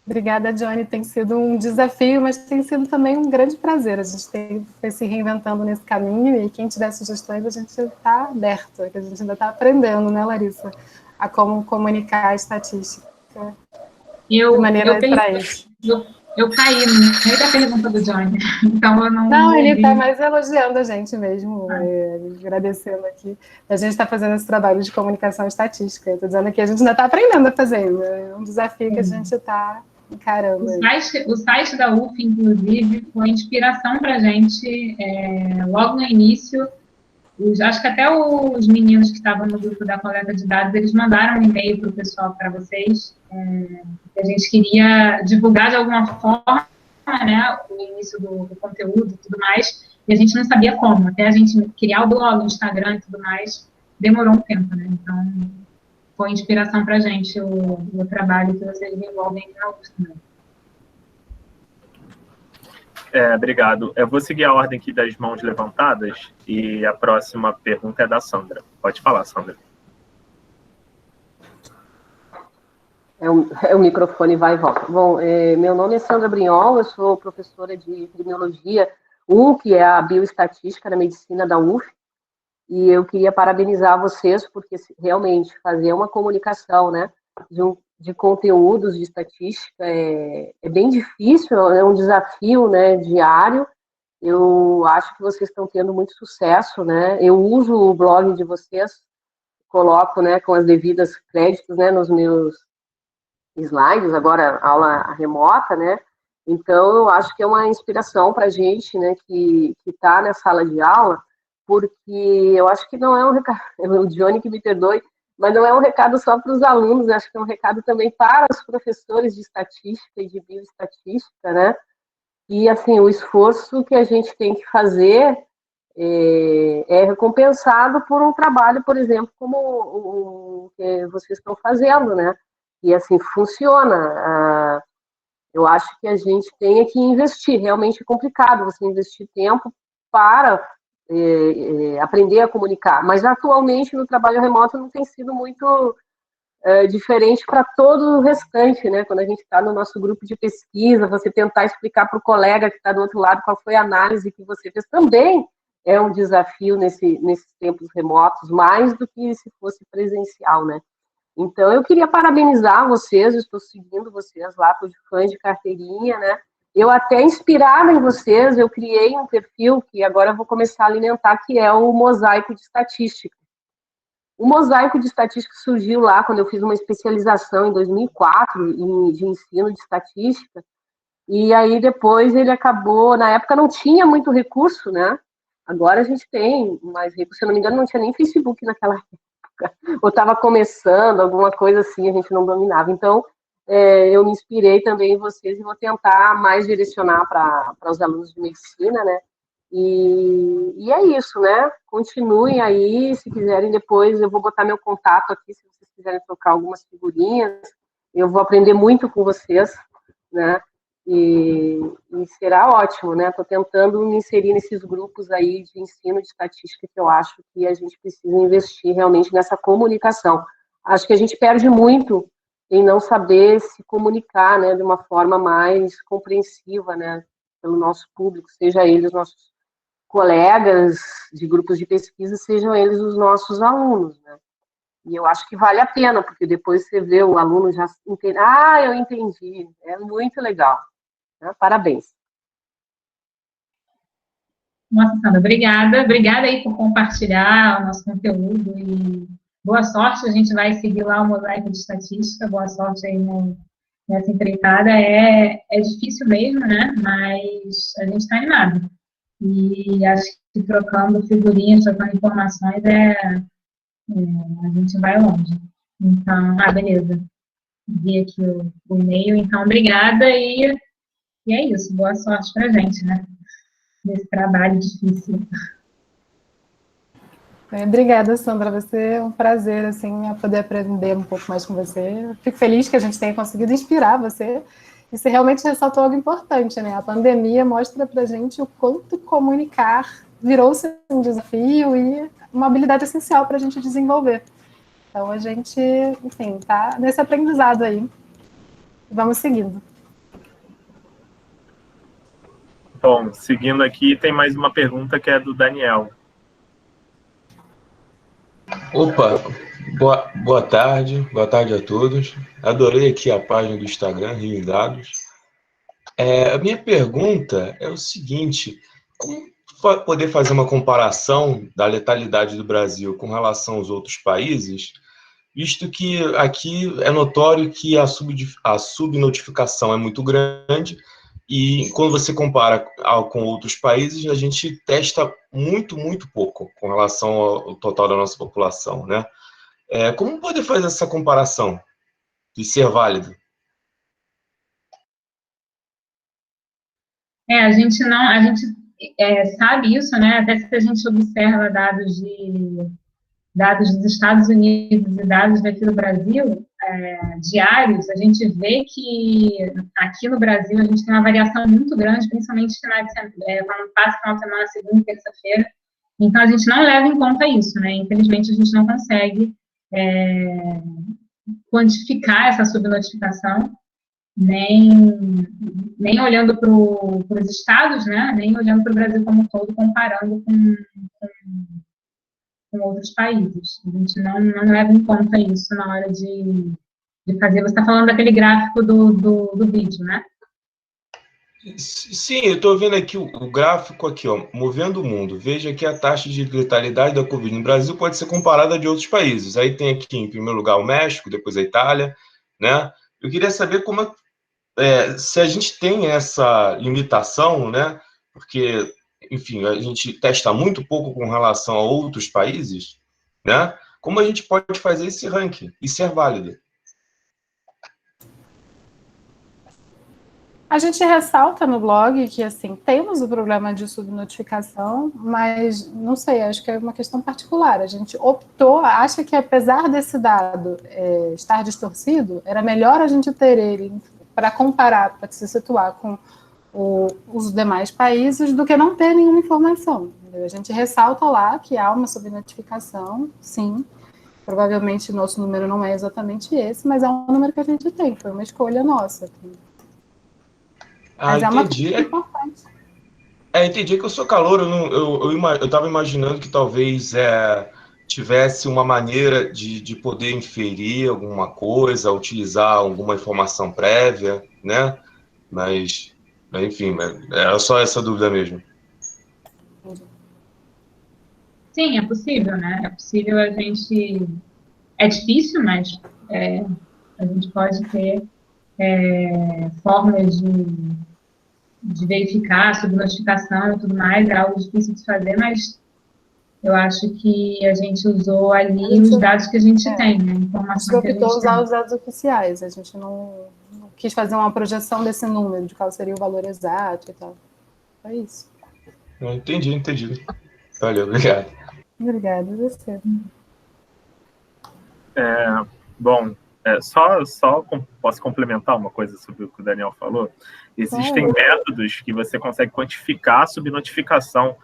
Obrigada, Johnny. Tem sido um desafio, mas tem sido também um grande prazer. A gente foi se reinventando nesse caminho, e quem tiver sugestões, a gente está aberto, que a gente ainda está aprendendo, né, Larissa, a como comunicar a estatística de maneira atraente. Eu caí no meio da pergunta do Johnny, então eu não... Não, ele está mais elogiando a gente mesmo, agradecendo aqui. A gente está fazendo esse trabalho de comunicação estatística. Eu estou dizendo que a gente ainda está aprendendo a fazer, é um desafio que a gente está encarando. O site da UF, inclusive, foi inspiração para a gente logo no início. Acho que até os meninos que estavam no grupo da coleta de dados, eles mandaram um e-mail para o pessoal, para vocês, que a gente queria divulgar de alguma forma, né, o início do conteúdo e tudo mais, e a gente não sabia como. Até a gente criar o blog, o Instagram e tudo mais, demorou um tempo, né? Então, foi inspiração para a gente o trabalho que vocês desenvolvem na UF também. Obrigado. Eu vou seguir a ordem aqui das mãos levantadas, e a próxima pergunta é da Sandra. Pode falar, Sandra. O microfone vai e volta. Bom, meu nome é Sandra Brignol, eu sou professora de epidemiologia 1, que é a bioestatística da medicina da UF, e eu queria parabenizar vocês, porque realmente fazer uma comunicação, né, de conteúdos de estatística é bem difícil, é um desafio, né, diário. Eu acho que vocês estão tendo muito sucesso, né? Eu uso o blog de vocês, coloco, né, com as devidas créditos, né, nos meus slides, agora aula remota, né? Então, eu acho que é uma inspiração para a gente, né, que está na sala de aula, porque eu acho que não é um recado, o Johnny que me perdoe, mas não é um recado só para os alunos, acho que é um recado também para os professores de estatística e de bioestatística, né? E, assim, o esforço que a gente tem que fazer é recompensado por um trabalho, por exemplo, como o que vocês estão fazendo, né? E assim funciona. Eu acho que a gente tem que investir. Realmente é complicado você investir tempo para aprender a comunicar. Mas atualmente no trabalho remoto não tem sido muito diferente para todo o restante, né? Quando a gente está no nosso grupo de pesquisa, você tentar explicar para o colega que está do outro lado qual foi a análise que você fez também é um desafio nesses tempos remotos, mais do que se fosse presencial, né? Então, eu queria parabenizar vocês, eu estou seguindo vocês lá, estou de fã de carteirinha, né? Eu até inspirada em vocês, eu criei um perfil que agora eu vou começar a alimentar, que é o Mosaico de Estatística. O Mosaico de Estatística surgiu lá quando eu fiz uma especialização em 2004 de ensino de estatística, e aí depois ele acabou, na época não tinha muito recurso, né? Agora a gente tem mais recurso, se eu não me engano não tinha nem Facebook naquela época, ou estava começando, alguma coisa assim, a gente não dominava. Então, eu me inspirei também em vocês e vou tentar mais direcionar para os alunos de medicina, né? E é isso, né? Continuem aí, se quiserem depois, eu vou botar meu contato aqui, se vocês quiserem trocar algumas figurinhas, eu vou aprender muito com vocês, né? E será ótimo, né? Estou tentando me inserir nesses grupos aí de ensino de estatística que eu acho que a gente precisa investir realmente nessa comunicação. Acho que a gente perde muito em não saber se comunicar, né, de uma forma mais compreensiva, né, pelo nosso público, seja eles nossos colegas de grupos de pesquisa, sejam eles os nossos alunos, né? E eu acho que vale a pena, porque depois você vê o aluno já entende, eu entendi, é muito legal. Parabéns. Nossa, Sandra, obrigada. Obrigada aí por compartilhar o nosso conteúdo e boa sorte. A gente vai seguir lá o Mosaico de Estatística. Boa sorte aí nessa empreitada. É difícil mesmo, né? Mas a gente está animado. E acho que trocando figurinhas, trocando informações, a gente vai longe. Então, beleza. Vi aqui o e-mail. Então, obrigada e é isso. Boa sorte para a gente, né? Nesse trabalho difícil. Obrigada, Sandra. Vai ser um prazer, assim, poder aprender um pouco mais com você. Fico feliz que a gente tenha conseguido inspirar você. E você realmente ressaltou algo importante, né? A pandemia mostra pra gente o quanto comunicar virou-se um desafio e uma habilidade essencial para a gente desenvolver. Então, a gente, enfim, tá nesse aprendizado aí. Vamos seguindo. Bom, seguindo aqui, tem mais uma pergunta que é do Daniel. Opa, boa tarde a todos. Adorei aqui a página do Instagram, Rio em Dados. A minha pergunta é o seguinte: como poder fazer uma comparação da letalidade do Brasil com relação aos outros países, visto que aqui é notório que a subnotificação é muito grande e quando você compara com outros países, a gente testa muito, muito pouco com relação ao total da nossa população, né? Como poder fazer essa comparação e ser válido? A gente sabe isso, né? Até se a gente observa dados dos Estados Unidos e dados daqui do Brasil, diários, a gente vê que aqui no Brasil a gente tem uma variação muito grande, principalmente quando passa final de semana, segunda e terça-feira. Então, a gente não leva em conta isso, né? Infelizmente, a gente não consegue quantificar essa subnotificação, nem olhando para os estados, né? Nem olhando para o Brasil como um todo, comparando com outros países. A gente não leva em conta isso na hora de fazer. Você está falando daquele gráfico do vídeo, né? Sim, eu estou vendo aqui o gráfico aqui, ó, movendo o mundo. Veja que a taxa de letalidade da Covid no Brasil pode ser comparada a de outros países. Aí tem aqui, em primeiro lugar, o México, depois a Itália, né? Eu queria saber como se a gente tem essa limitação, né? Porque, enfim, a gente testa muito pouco com relação a outros países, né? Como a gente pode fazer esse ranking e ser válido? A gente ressalta no blog que, assim, temos o problema de subnotificação, mas, não sei, acho que é uma questão particular. A gente optou, acha que apesar desse dado estar distorcido, era melhor a gente ter ele para comparar, para se situar com os demais países, do que não ter nenhuma informação. A gente ressalta lá que há uma subnotificação, sim. Provavelmente nosso número não é exatamente esse, mas é um número que a gente tem, foi uma escolha nossa. Mas entendi. É uma coisa importante. Entendi que eu sou calouro, eu estava imaginando que talvez tivesse uma maneira de poder inferir alguma coisa, utilizar alguma informação prévia, né? Mas enfim, era só essa dúvida mesmo. Sim, é possível, né? É possível a gente... É difícil, mas a gente pode ter formas de verificar a subnotificação e tudo mais, é algo difícil de fazer, mas eu acho que a gente usou ali os dados que a gente tem, né? A informação que a gente optou usar tem. os dados oficiais, a gente não quis fazer uma projeção desse número, de qual seria o valor exato e tal. É isso. Entendi. Valeu, obrigado. Obrigada a você. Bom, só posso complementar uma coisa sobre o que o Daniel falou. Existem métodos que você consegue quantificar a subnotificação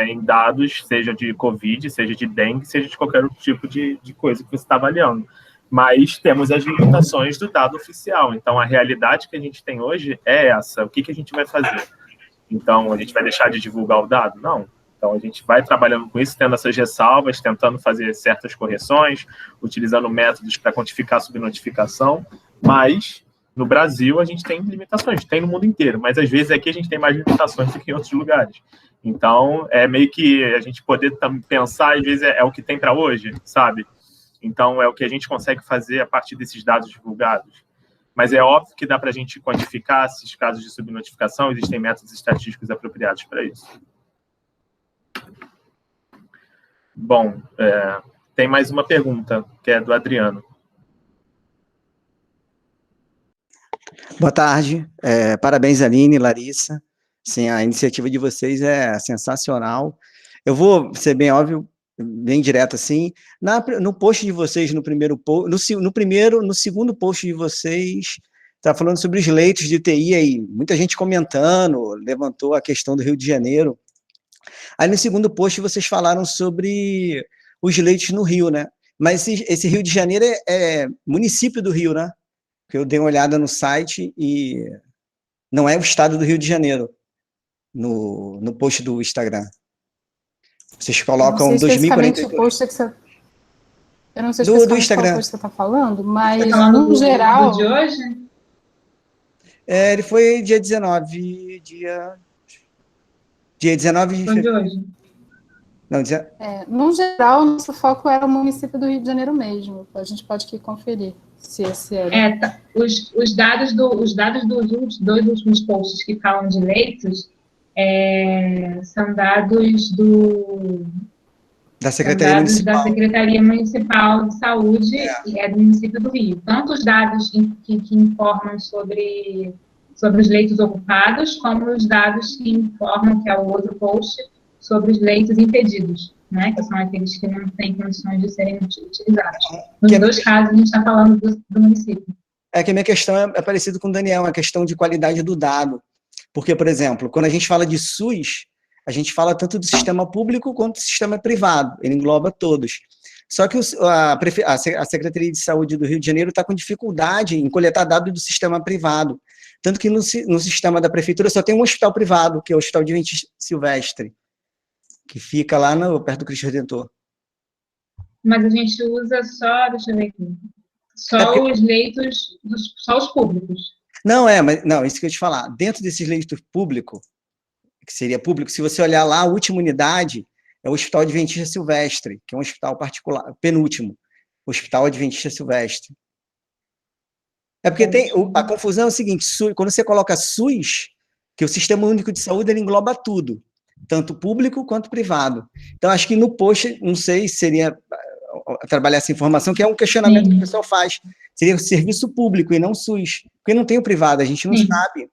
em dados, seja de Covid, seja de dengue, seja de qualquer outro tipo de coisa que você está avaliando. Mas temos as limitações do dado oficial. Então, a realidade que a gente tem hoje é essa. O que a gente vai fazer? Então, a gente vai deixar de divulgar o dado? Não. Então, a gente vai trabalhando com isso, tendo essas ressalvas, tentando fazer certas correções, utilizando métodos para quantificar a subnotificação, mas no Brasil a gente tem limitações, tem no mundo inteiro, mas às vezes aqui a gente tem mais limitações do que em outros lugares. Então, é meio que a gente poder pensar, às vezes, é o que tem para hoje, sabe? Então, é o que a gente consegue fazer a partir desses dados divulgados. Mas é óbvio que dá para a gente quantificar esses casos de subnotificação, existem métodos estatísticos apropriados para isso. Bom, tem mais uma pergunta, que é do Adriano. Boa tarde. Parabéns, Aline e Larissa. Sim, a iniciativa de vocês é sensacional. Eu vou ser bem óbvio, bem direto assim. No post de vocês, no segundo post de vocês, está falando sobre os leitos de UTI aí, muita gente comentando, levantou a questão do Rio de Janeiro. Aí no segundo post vocês falaram sobre os leitos no Rio, né? Mas esse Rio de Janeiro é município do Rio, né? Porque eu dei uma olhada no site e não é o estado do Rio de Janeiro, no post do Instagram. Vocês colocam 2042. O post que você... Eu não sei do Instagram. Qual post você está falando, mas no geral... Do de hoje? Ele foi dia 19, dia 19 de fevereiro. De hoje. Não, no geral, nosso foco era o município do Rio de Janeiro mesmo. A gente pode aqui conferir se esse era. Tá. Os dados dos dois últimos posts que falam de leitos são dados da Secretaria Municipal de Saúde e do município do Rio. Tanto os dados que informam sobre os leitos ocupados, como os dados que informam, que é o outro post, sobre os leitos impedidos, né, que são aqueles que não têm condições de serem utilizados. Nos dois casos, a gente está falando do município. Que a minha questão é parecida com o Daniel, a questão de qualidade do dado. Porque, por exemplo, quando a gente fala de SUS, a gente fala tanto do sistema público quanto do sistema privado, ele engloba todos. Só que a Secretaria de Saúde do Rio de Janeiro está com dificuldade em coletar dados do sistema privado. Tanto que no sistema da prefeitura só tem um hospital privado, que é o Hospital Adventista Silvestre, que fica lá perto do Cristo Redentor. Mas a gente usa só, deixa eu ver aqui, os leitos, só os públicos. Não, isso que eu ia te falar. Dentro desses leitos públicos, que seria público, se você olhar lá, a última unidade é o Hospital Adventista Silvestre, que é um hospital particular, penúltimo, Hospital Adventista Silvestre. Porque a confusão é o seguinte, quando você coloca SUS, que o Sistema Único de Saúde ele engloba tudo, tanto público quanto privado. Então, acho que no post, não sei se seria trabalhar essa informação, que é um questionamento que o pessoal faz. Seria o serviço público e não SUS, porque não tem o privado, a gente não sabe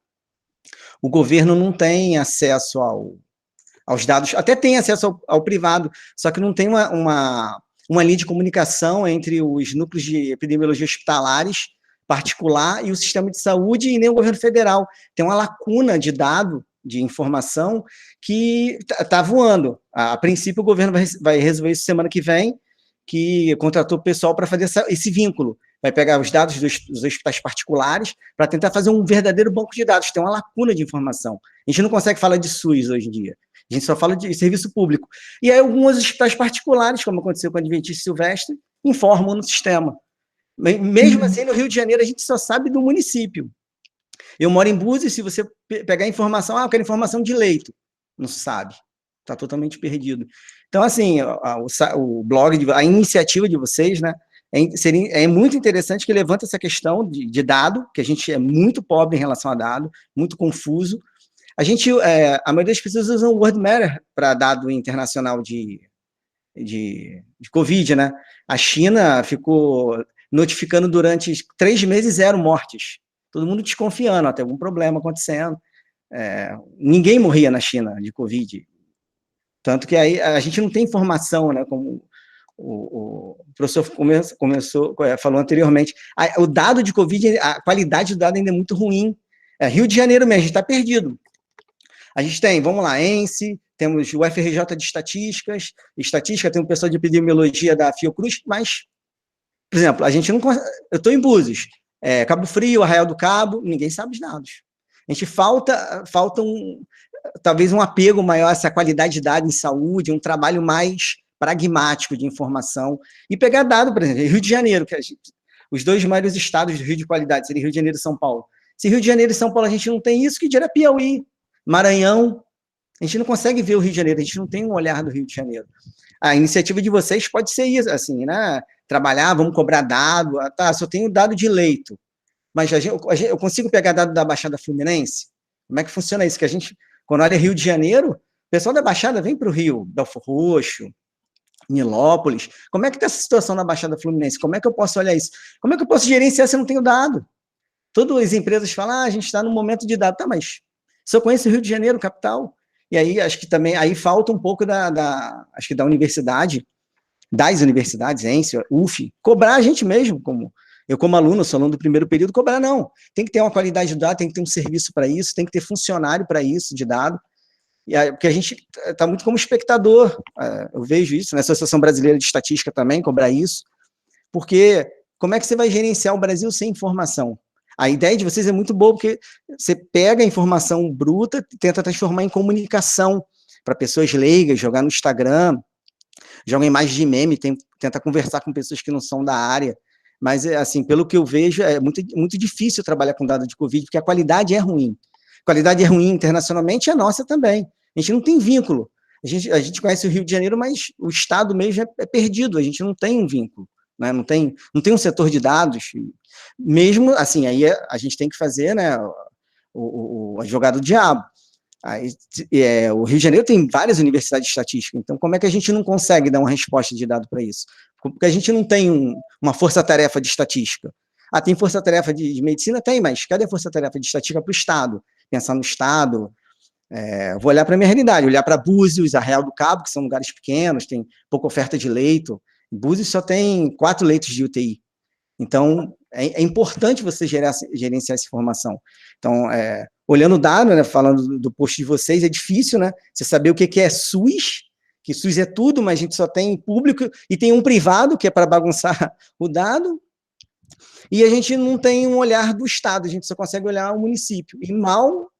o governo não tem acesso aos dados, até tem acesso ao privado, só que não tem uma linha de comunicação entre os núcleos de epidemiologia hospitalares particular e o sistema de saúde, e nem o governo federal. Tem uma lacuna de dado, de informação, que está voando. A princípio, o governo vai resolver isso semana que vem, que contratou o pessoal para fazer esse vínculo. Vai pegar os dados dos hospitais particulares para tentar fazer um verdadeiro banco de dados. Tem uma lacuna de informação. A gente não consegue falar de SUS hoje em dia. A gente só fala de serviço público. E aí alguns hospitais particulares, como aconteceu com a Adventista Silvestre, informam no sistema. Mesmo assim, no Rio de Janeiro, a gente só sabe do município. Eu moro em Búzios, se você pegar informação, eu quero informação de leito. Não sabe. Está totalmente perdido. Então, assim, o blog, a iniciativa de vocês, né, é muito interessante que levanta essa questão de dado, que a gente é muito pobre em relação a dado, muito confuso. A maioria das pessoas usam o World Matter para dado internacional de Covid, né? A China ficou notificando durante 3 meses 0 mortes. Todo mundo desconfiando, até algum problema acontecendo. Ninguém morria na China de Covid. Tanto que aí a gente não tem informação, né? Como o professor falou anteriormente. O dado de Covid, a qualidade do dado ainda é muito ruim. Rio de Janeiro mesmo, a gente está perdido. A gente tem, vamos lá, ENSE, temos o FRJ de estatística, tem um pessoal de epidemiologia da Fiocruz, mas, por exemplo, a gente não consegue. Eu estou em Búzios, Cabo Frio, Arraial do Cabo, ninguém sabe os dados. A gente falta talvez um apego maior a essa qualidade de dados em saúde, um trabalho mais pragmático de informação, e pegar dado, por exemplo, Rio de Janeiro, os 2 maiores estados do Rio de qualidade, seria Rio de Janeiro e São Paulo. Se Rio de Janeiro e São Paulo a gente não tem isso, que dirá Piauí, Maranhão, a gente não consegue ver o Rio de Janeiro, a gente não tem um olhar do Rio de Janeiro. A iniciativa de vocês pode ser isso, assim, né? Trabalhar, vamos cobrar dado, só tenho dado de leito, mas eu consigo pegar dado da Baixada Fluminense? Como é que funciona isso? Que a gente, quando olha Rio de Janeiro, o pessoal da Baixada vem para o Rio, Belfor Roxo, Nilópolis. Como é que está essa situação na Baixada Fluminense? Como é que eu posso olhar isso? Como é que eu posso gerenciar se eu não tenho dado? Todas as empresas falam, a gente está no momento de dado. Tá, mas se eu conheço o Rio de Janeiro, capital, e aí acho que também aí falta um pouco acho que da universidade, das universidades, ENSE, UF, cobrar a gente mesmo, como aluno, sou aluno do primeiro período, cobrar não. Tem que ter uma qualidade de dado, tem que ter um serviço para isso, tem que ter funcionário para isso, de dado, porque a gente está muito como espectador, eu vejo isso, na Associação Brasileira de Estatística também, cobrar isso, porque como é que você vai gerenciar o Brasil sem informação? A ideia de vocês é muito boa, porque você pega a informação bruta e tenta transformar em comunicação para pessoas leigas, jogar no Instagram, joga imagens de meme, tenta conversar com pessoas que não são da área, mas, assim, pelo que eu vejo, é muito, muito difícil trabalhar com dado de Covid, porque a qualidade é ruim. A qualidade é ruim internacionalmente e a nossa também. A gente não tem vínculo. A gente conhece o Rio de Janeiro, mas o Estado mesmo é perdido, a gente não tem um vínculo. Né? Não tem um setor de dados, mesmo assim, aí a gente tem que fazer, né, o advogado do diabo. Aí, o Rio de Janeiro tem várias universidades de estatística, então como é que a gente não consegue dar uma resposta de dado para isso? Porque a gente não tem uma força-tarefa de estatística. Tem força-tarefa de medicina? Tem, mas cadê a força-tarefa de estatística para o Estado? Pensar no Estado, vou olhar para a minha realidade, olhar para Búzios, Arraial do Cabo, que são lugares pequenos, tem pouca oferta de leito. Búzios só tem 4 leitos de UTI. Então, é importante você gerenciar essa informação. Então, olhando o dado, né, falando do post de vocês, é difícil, né, você saber o que é SUS, que SUS é tudo, mas a gente só tem público, e tem um privado, que é para bagunçar o dado, e a gente não tem um olhar do Estado, a gente só consegue olhar o município, e mal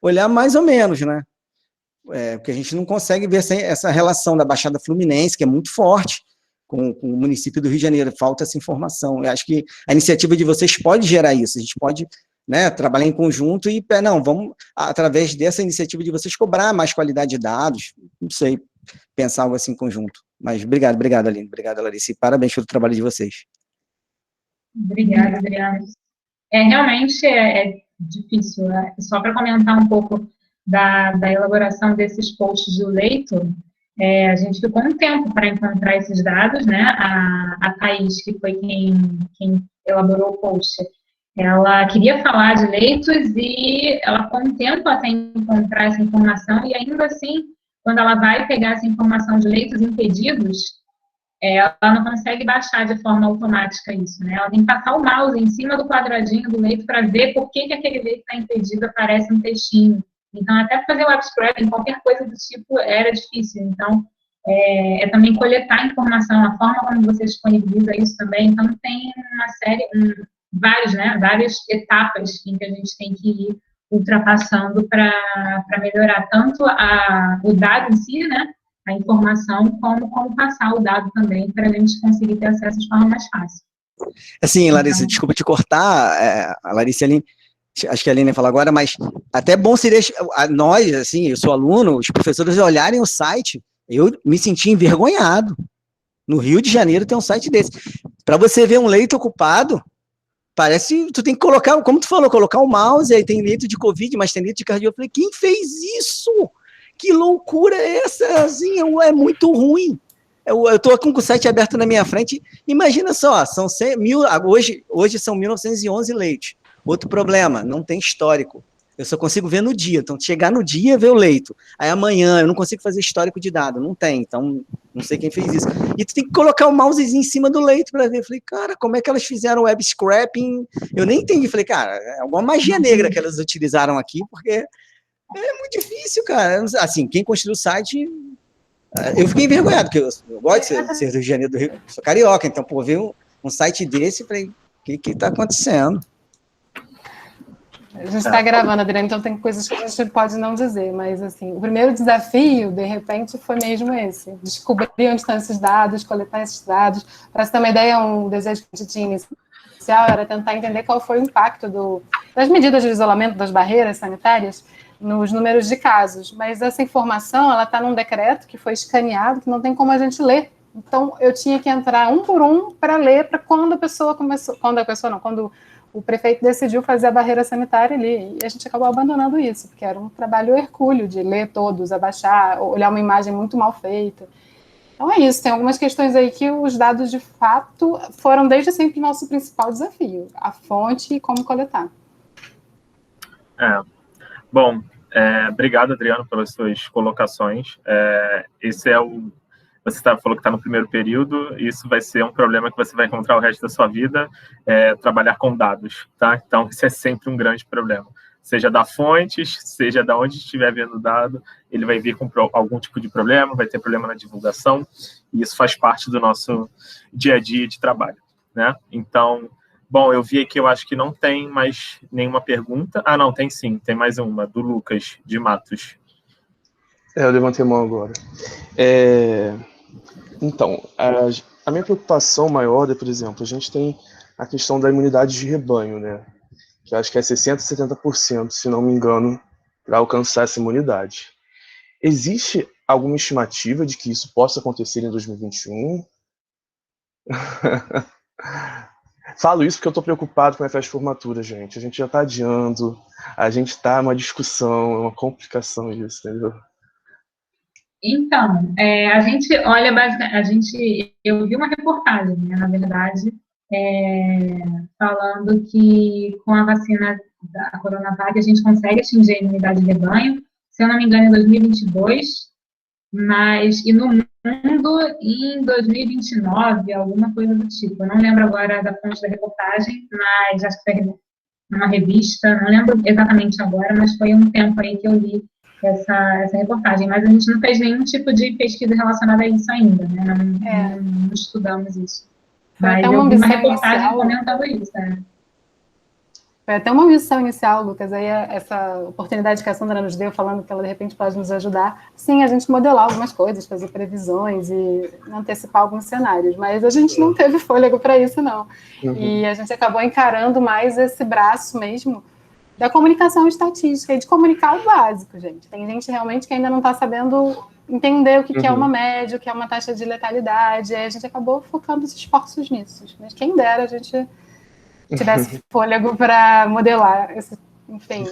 olhar mais ou menos, né, porque a gente não consegue ver essa relação da Baixada Fluminense, que é muito forte, com o município do Rio de Janeiro, falta essa informação. Eu acho que a iniciativa de vocês pode gerar isso, a gente pode, né, trabalhar em conjunto e, vamos, através dessa iniciativa de vocês, cobrar mais qualidade de dados, não sei, pensar algo assim em conjunto. Mas obrigado, Aline, obrigado, Larissa, e parabéns pelo trabalho de vocês. Obrigada, Adriano. Realmente é difícil, né? Só para comentar um pouco da elaboração desses posts do leito, a gente ficou um tempo para encontrar esses dados, né? A Thaís, que foi quem elaborou o post, ela queria falar de leitos e ela ficou um tempo até encontrar essa informação, e ainda assim, quando ela vai pegar essa informação de leitos impedidos, ela não consegue baixar de forma automática isso, né? Ela tem que passar o mouse em cima do quadradinho do leito para ver por que aquele leito está impedido, aparece um textinho. Então, até fazer web scraping, qualquer coisa do tipo, era difícil. Então, também coletar informação, a forma como você disponibiliza isso também. Então, tem uma série, várias etapas em que a gente tem que ir ultrapassando para melhorar tanto o dado em si, né? A informação, como passar o dado também, para a gente conseguir ter acesso de forma mais fácil. Assim, Larissa, desculpa te cortar, a Larissa e a Aline, acho que a Aline fala agora, mas até bom seria nós, assim, eu sou aluno, os professores olharem o site, eu me senti envergonhado. No Rio de Janeiro tem um site desse. Para você ver um leito ocupado, parece, tu tem que colocar, como tu falou, colocar o mouse, aí tem leito de Covid, mas tem leito de cardio. Eu falei, quem fez isso? Que loucura é essa? Assim, é muito ruim. Eu estou com o site aberto na minha frente. Imagina só, são 100 mil, hoje são 1911 leitos. Outro problema, não tem histórico. Eu só consigo ver no dia. Então, chegar no dia, ver o leito. Aí amanhã, eu não consigo fazer histórico de dado. Não tem. Então, não sei quem fez isso. E tu tem que colocar o mousezinho em cima do leito para ver. Eu falei, cara, como é que elas fizeram web scraping? Eu nem entendi. Falei, cara, é alguma magia negra que elas utilizaram aqui, porque é muito difícil, cara. Assim, quem construiu o site... Eu fiquei envergonhado, porque eu gosto de ser do Rio de Janeiro, do Rio, sou carioca, então, pô, ver um site desse, falei, o que está acontecendo? A gente está gravando, Adriana, então tem coisas que a gente pode não dizer, mas, assim, o primeiro desafio, de repente, foi mesmo esse, descobrir onde estão esses dados, coletar esses dados. Para você ter uma ideia, um desejo que a gente tinha inicial era tentar entender qual foi o impacto das medidas de isolamento, das barreiras sanitárias, nos números de casos, mas essa informação, ela está num decreto que foi escaneado, que não tem como a gente ler. Então, eu tinha que entrar um por um para ler, para quando o prefeito decidiu fazer a barreira sanitária ali, e a gente acabou abandonando isso, porque era um trabalho hercúleo de ler todos, abaixar, olhar uma imagem muito mal feita. Então é isso, tem algumas questões aí que os dados, de fato, foram desde sempre o nosso principal desafio, a fonte e como coletar. Bom, obrigado, Adriano, pelas suas colocações. Esse você falou que está no primeiro período, isso vai ser um problema que você vai encontrar o resto da sua vida, trabalhar com dados, tá? Então, isso é sempre um grande problema. Seja da fontes, seja da onde estiver vendo dado, ele vai vir com algum tipo de problema, vai ter problema na divulgação, e isso faz parte do nosso dia a dia de trabalho, né? Então, bom, eu vi aqui, eu acho que não tem mais nenhuma pergunta. Ah, não, tem sim, tem mais uma, do Lucas, de Matos. Eu levantei a mão agora. Então, a minha preocupação maior é, por exemplo, a gente tem a questão da imunidade de rebanho, né? Que eu acho que é 60%, 70%, se não me engano, para alcançar essa imunidade. Existe alguma estimativa de que isso possa acontecer em 2021? Falo isso porque eu estou preocupado com a festa de formatura, gente. A gente já está adiando, a gente está numa discussão, é uma complicação isso, entendeu? Então, a gente olha bastante, eu vi uma reportagem, né, na verdade, falando que com a vacina da Coronavac a gente consegue atingir a imunidade de rebanho, se eu não me engano, em 2022, e no mundo em 2029, alguma coisa do tipo. Eu não lembro agora da fonte da reportagem, mas acho que foi numa revista, não lembro exatamente agora, mas foi um tempo aí que eu li essa reportagem, mas a gente não fez nenhum tipo de pesquisa relacionada a isso ainda, né? Não estudamos isso. Mas eu vi uma reportagem comentando isso, Foi até uma missão inicial, Lucas, aí essa oportunidade que a Sandra nos deu, falando que ela, de repente, pode nos ajudar, sim, a gente modelar algumas coisas, fazer previsões e antecipar alguns cenários, mas a gente não teve fôlego para isso, não. Uhum. E a gente acabou encarando mais esse braço mesmo da comunicação estatística e de comunicar o básico, gente. Tem gente realmente que ainda não está sabendo entender o que é uma média, o que é uma taxa de letalidade, aí a gente acabou focando os esforços nisso. Mas quem dera a gente tivesse fôlego para modelar, enfim,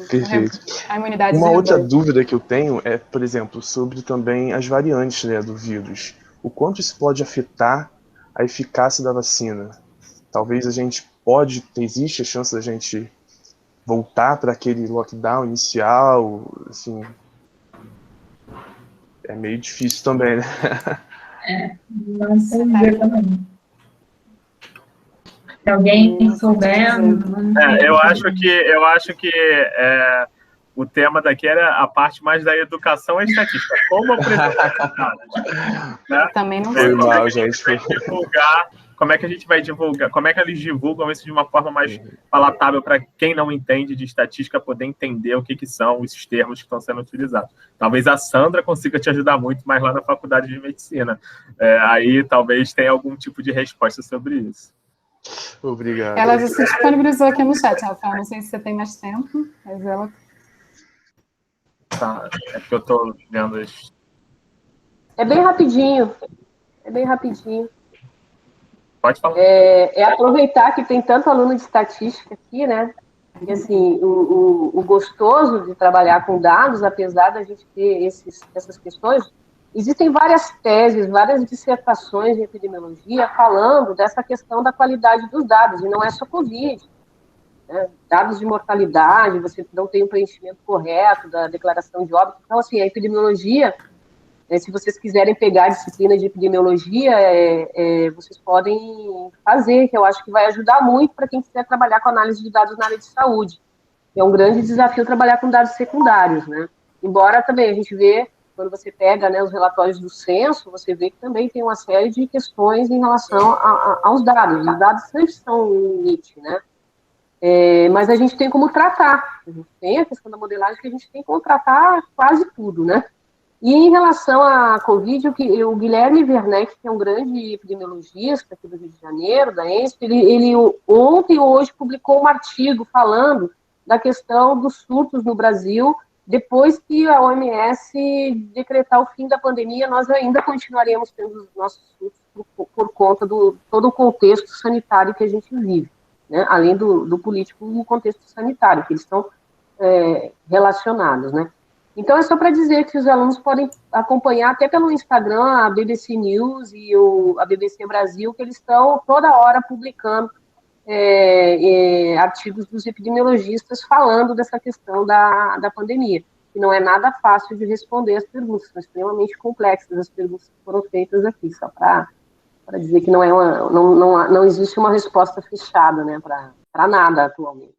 a imunidade. Uma outra dúvida que eu tenho é, por exemplo, sobre também as variantes, né, do vírus. O quanto isso pode afetar a eficácia da vacina? Talvez a gente existe a chance da gente voltar para aquele lockdown inicial, assim, é meio difícil também, né? Não sei ver também. Se alguém souber... Eu acho que o tema daqui era a parte mais da educação e estatística. Como apresentar dados, né? Também não Foi sei. mal, gente. Como é que a gente vai divulgar? Como é que eles divulgam isso de uma forma mais palatável para quem não entende de estatística poder entender o que são esses termos que estão sendo utilizados? Talvez a Sandra consiga te ajudar muito mais lá na faculdade de medicina. Aí talvez tenha algum tipo de resposta sobre isso. Obrigado. Ela já se disponibilizou aqui no chat, Rafael. Não sei se você tem mais tempo, mas ela... Tá, é porque eu estou vendo isso. É bem rapidinho. Pode falar. É aproveitar que tem tanto aluno de estatística aqui, né? E, assim, o gostoso de trabalhar com dados, apesar da gente ter essas questões, existem várias teses, várias dissertações em epidemiologia falando dessa questão da qualidade dos dados, e não é só Covid. Né? Dados de mortalidade, você não tem o preenchimento correto da declaração de óbito. Então, assim, a epidemiologia... se vocês quiserem pegar a disciplina de epidemiologia, vocês podem fazer, que eu acho que vai ajudar muito para quem quiser trabalhar com análise de dados na área de saúde. É um grande desafio trabalhar com dados secundários, né? Embora também a gente vê, quando você pega, né, os relatórios do censo, você vê que também tem uma série de questões em relação aos dados. Os dados sempre são um limite, né? Mas a gente tem como tratar. A gente tem a questão da modelagem que a gente tem como tratar quase tudo, né? E em relação à Covid, o Guilherme Werneck, que é um grande epidemiologista aqui do Rio de Janeiro, da ENSP, ele ontem ou hoje publicou um artigo falando da questão dos surtos no Brasil. Depois que a OMS decretar o fim da pandemia, nós ainda continuaremos tendo os nossos surtos por conta do todo o contexto sanitário que a gente vive, né? Além do político no contexto sanitário, que eles estão relacionados, né? Então, é só para dizer que os alunos podem acompanhar até pelo Instagram a BBC News e a BBC Brasil, que eles estão toda hora publicando artigos dos epidemiologistas falando dessa questão da pandemia. E não é nada fácil de responder as perguntas, são extremamente complexas as perguntas que foram feitas aqui, só para dizer que não existe uma resposta fechada, né, para nada atualmente.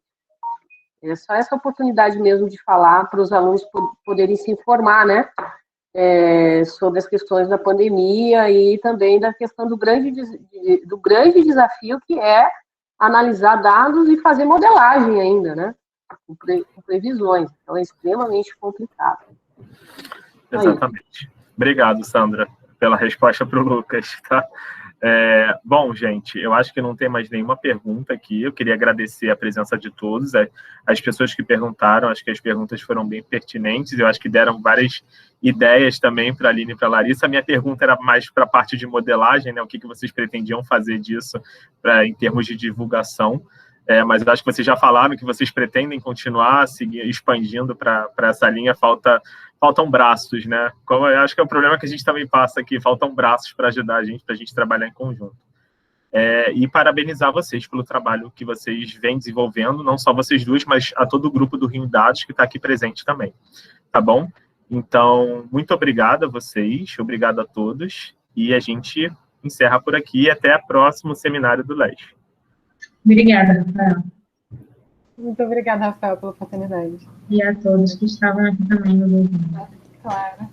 É só essa oportunidade mesmo de falar para os alunos poderem se informar, né, sobre as questões da pandemia e também da questão do grande desafio que é analisar dados e fazer modelagem ainda, né, com previsões. Então, é extremamente complicado. Exatamente. Obrigado, Sandra, pela resposta para o Lucas, tá? Bom, gente, eu acho que não tem mais nenhuma pergunta aqui. Eu queria agradecer a presença de todos, as pessoas que perguntaram. Acho que as perguntas foram bem pertinentes. Eu acho que deram várias ideias também para a Aline e para a Larissa. A minha pergunta era mais para a parte de modelagem, né? O que vocês pretendiam fazer disso em termos de divulgação. Mas eu acho que vocês já falaram que vocês pretendem continuar expandindo para essa linha. Faltam braços, né? Eu acho que é o problema que a gente também passa aqui, faltam braços para ajudar a gente, para a gente trabalhar em conjunto. E parabenizar vocês pelo trabalho que vocês vêm desenvolvendo, não só vocês duas, mas a todo o grupo do Rio Dados que está aqui presente também, tá bom? Então, muito obrigado a vocês, obrigado a todos, e a gente encerra por aqui e até o próximo seminário do LES. Obrigada, Rafael. Muito obrigada, Rafael, pela oportunidade. E a todos que estavam aqui também no vídeo. Claro.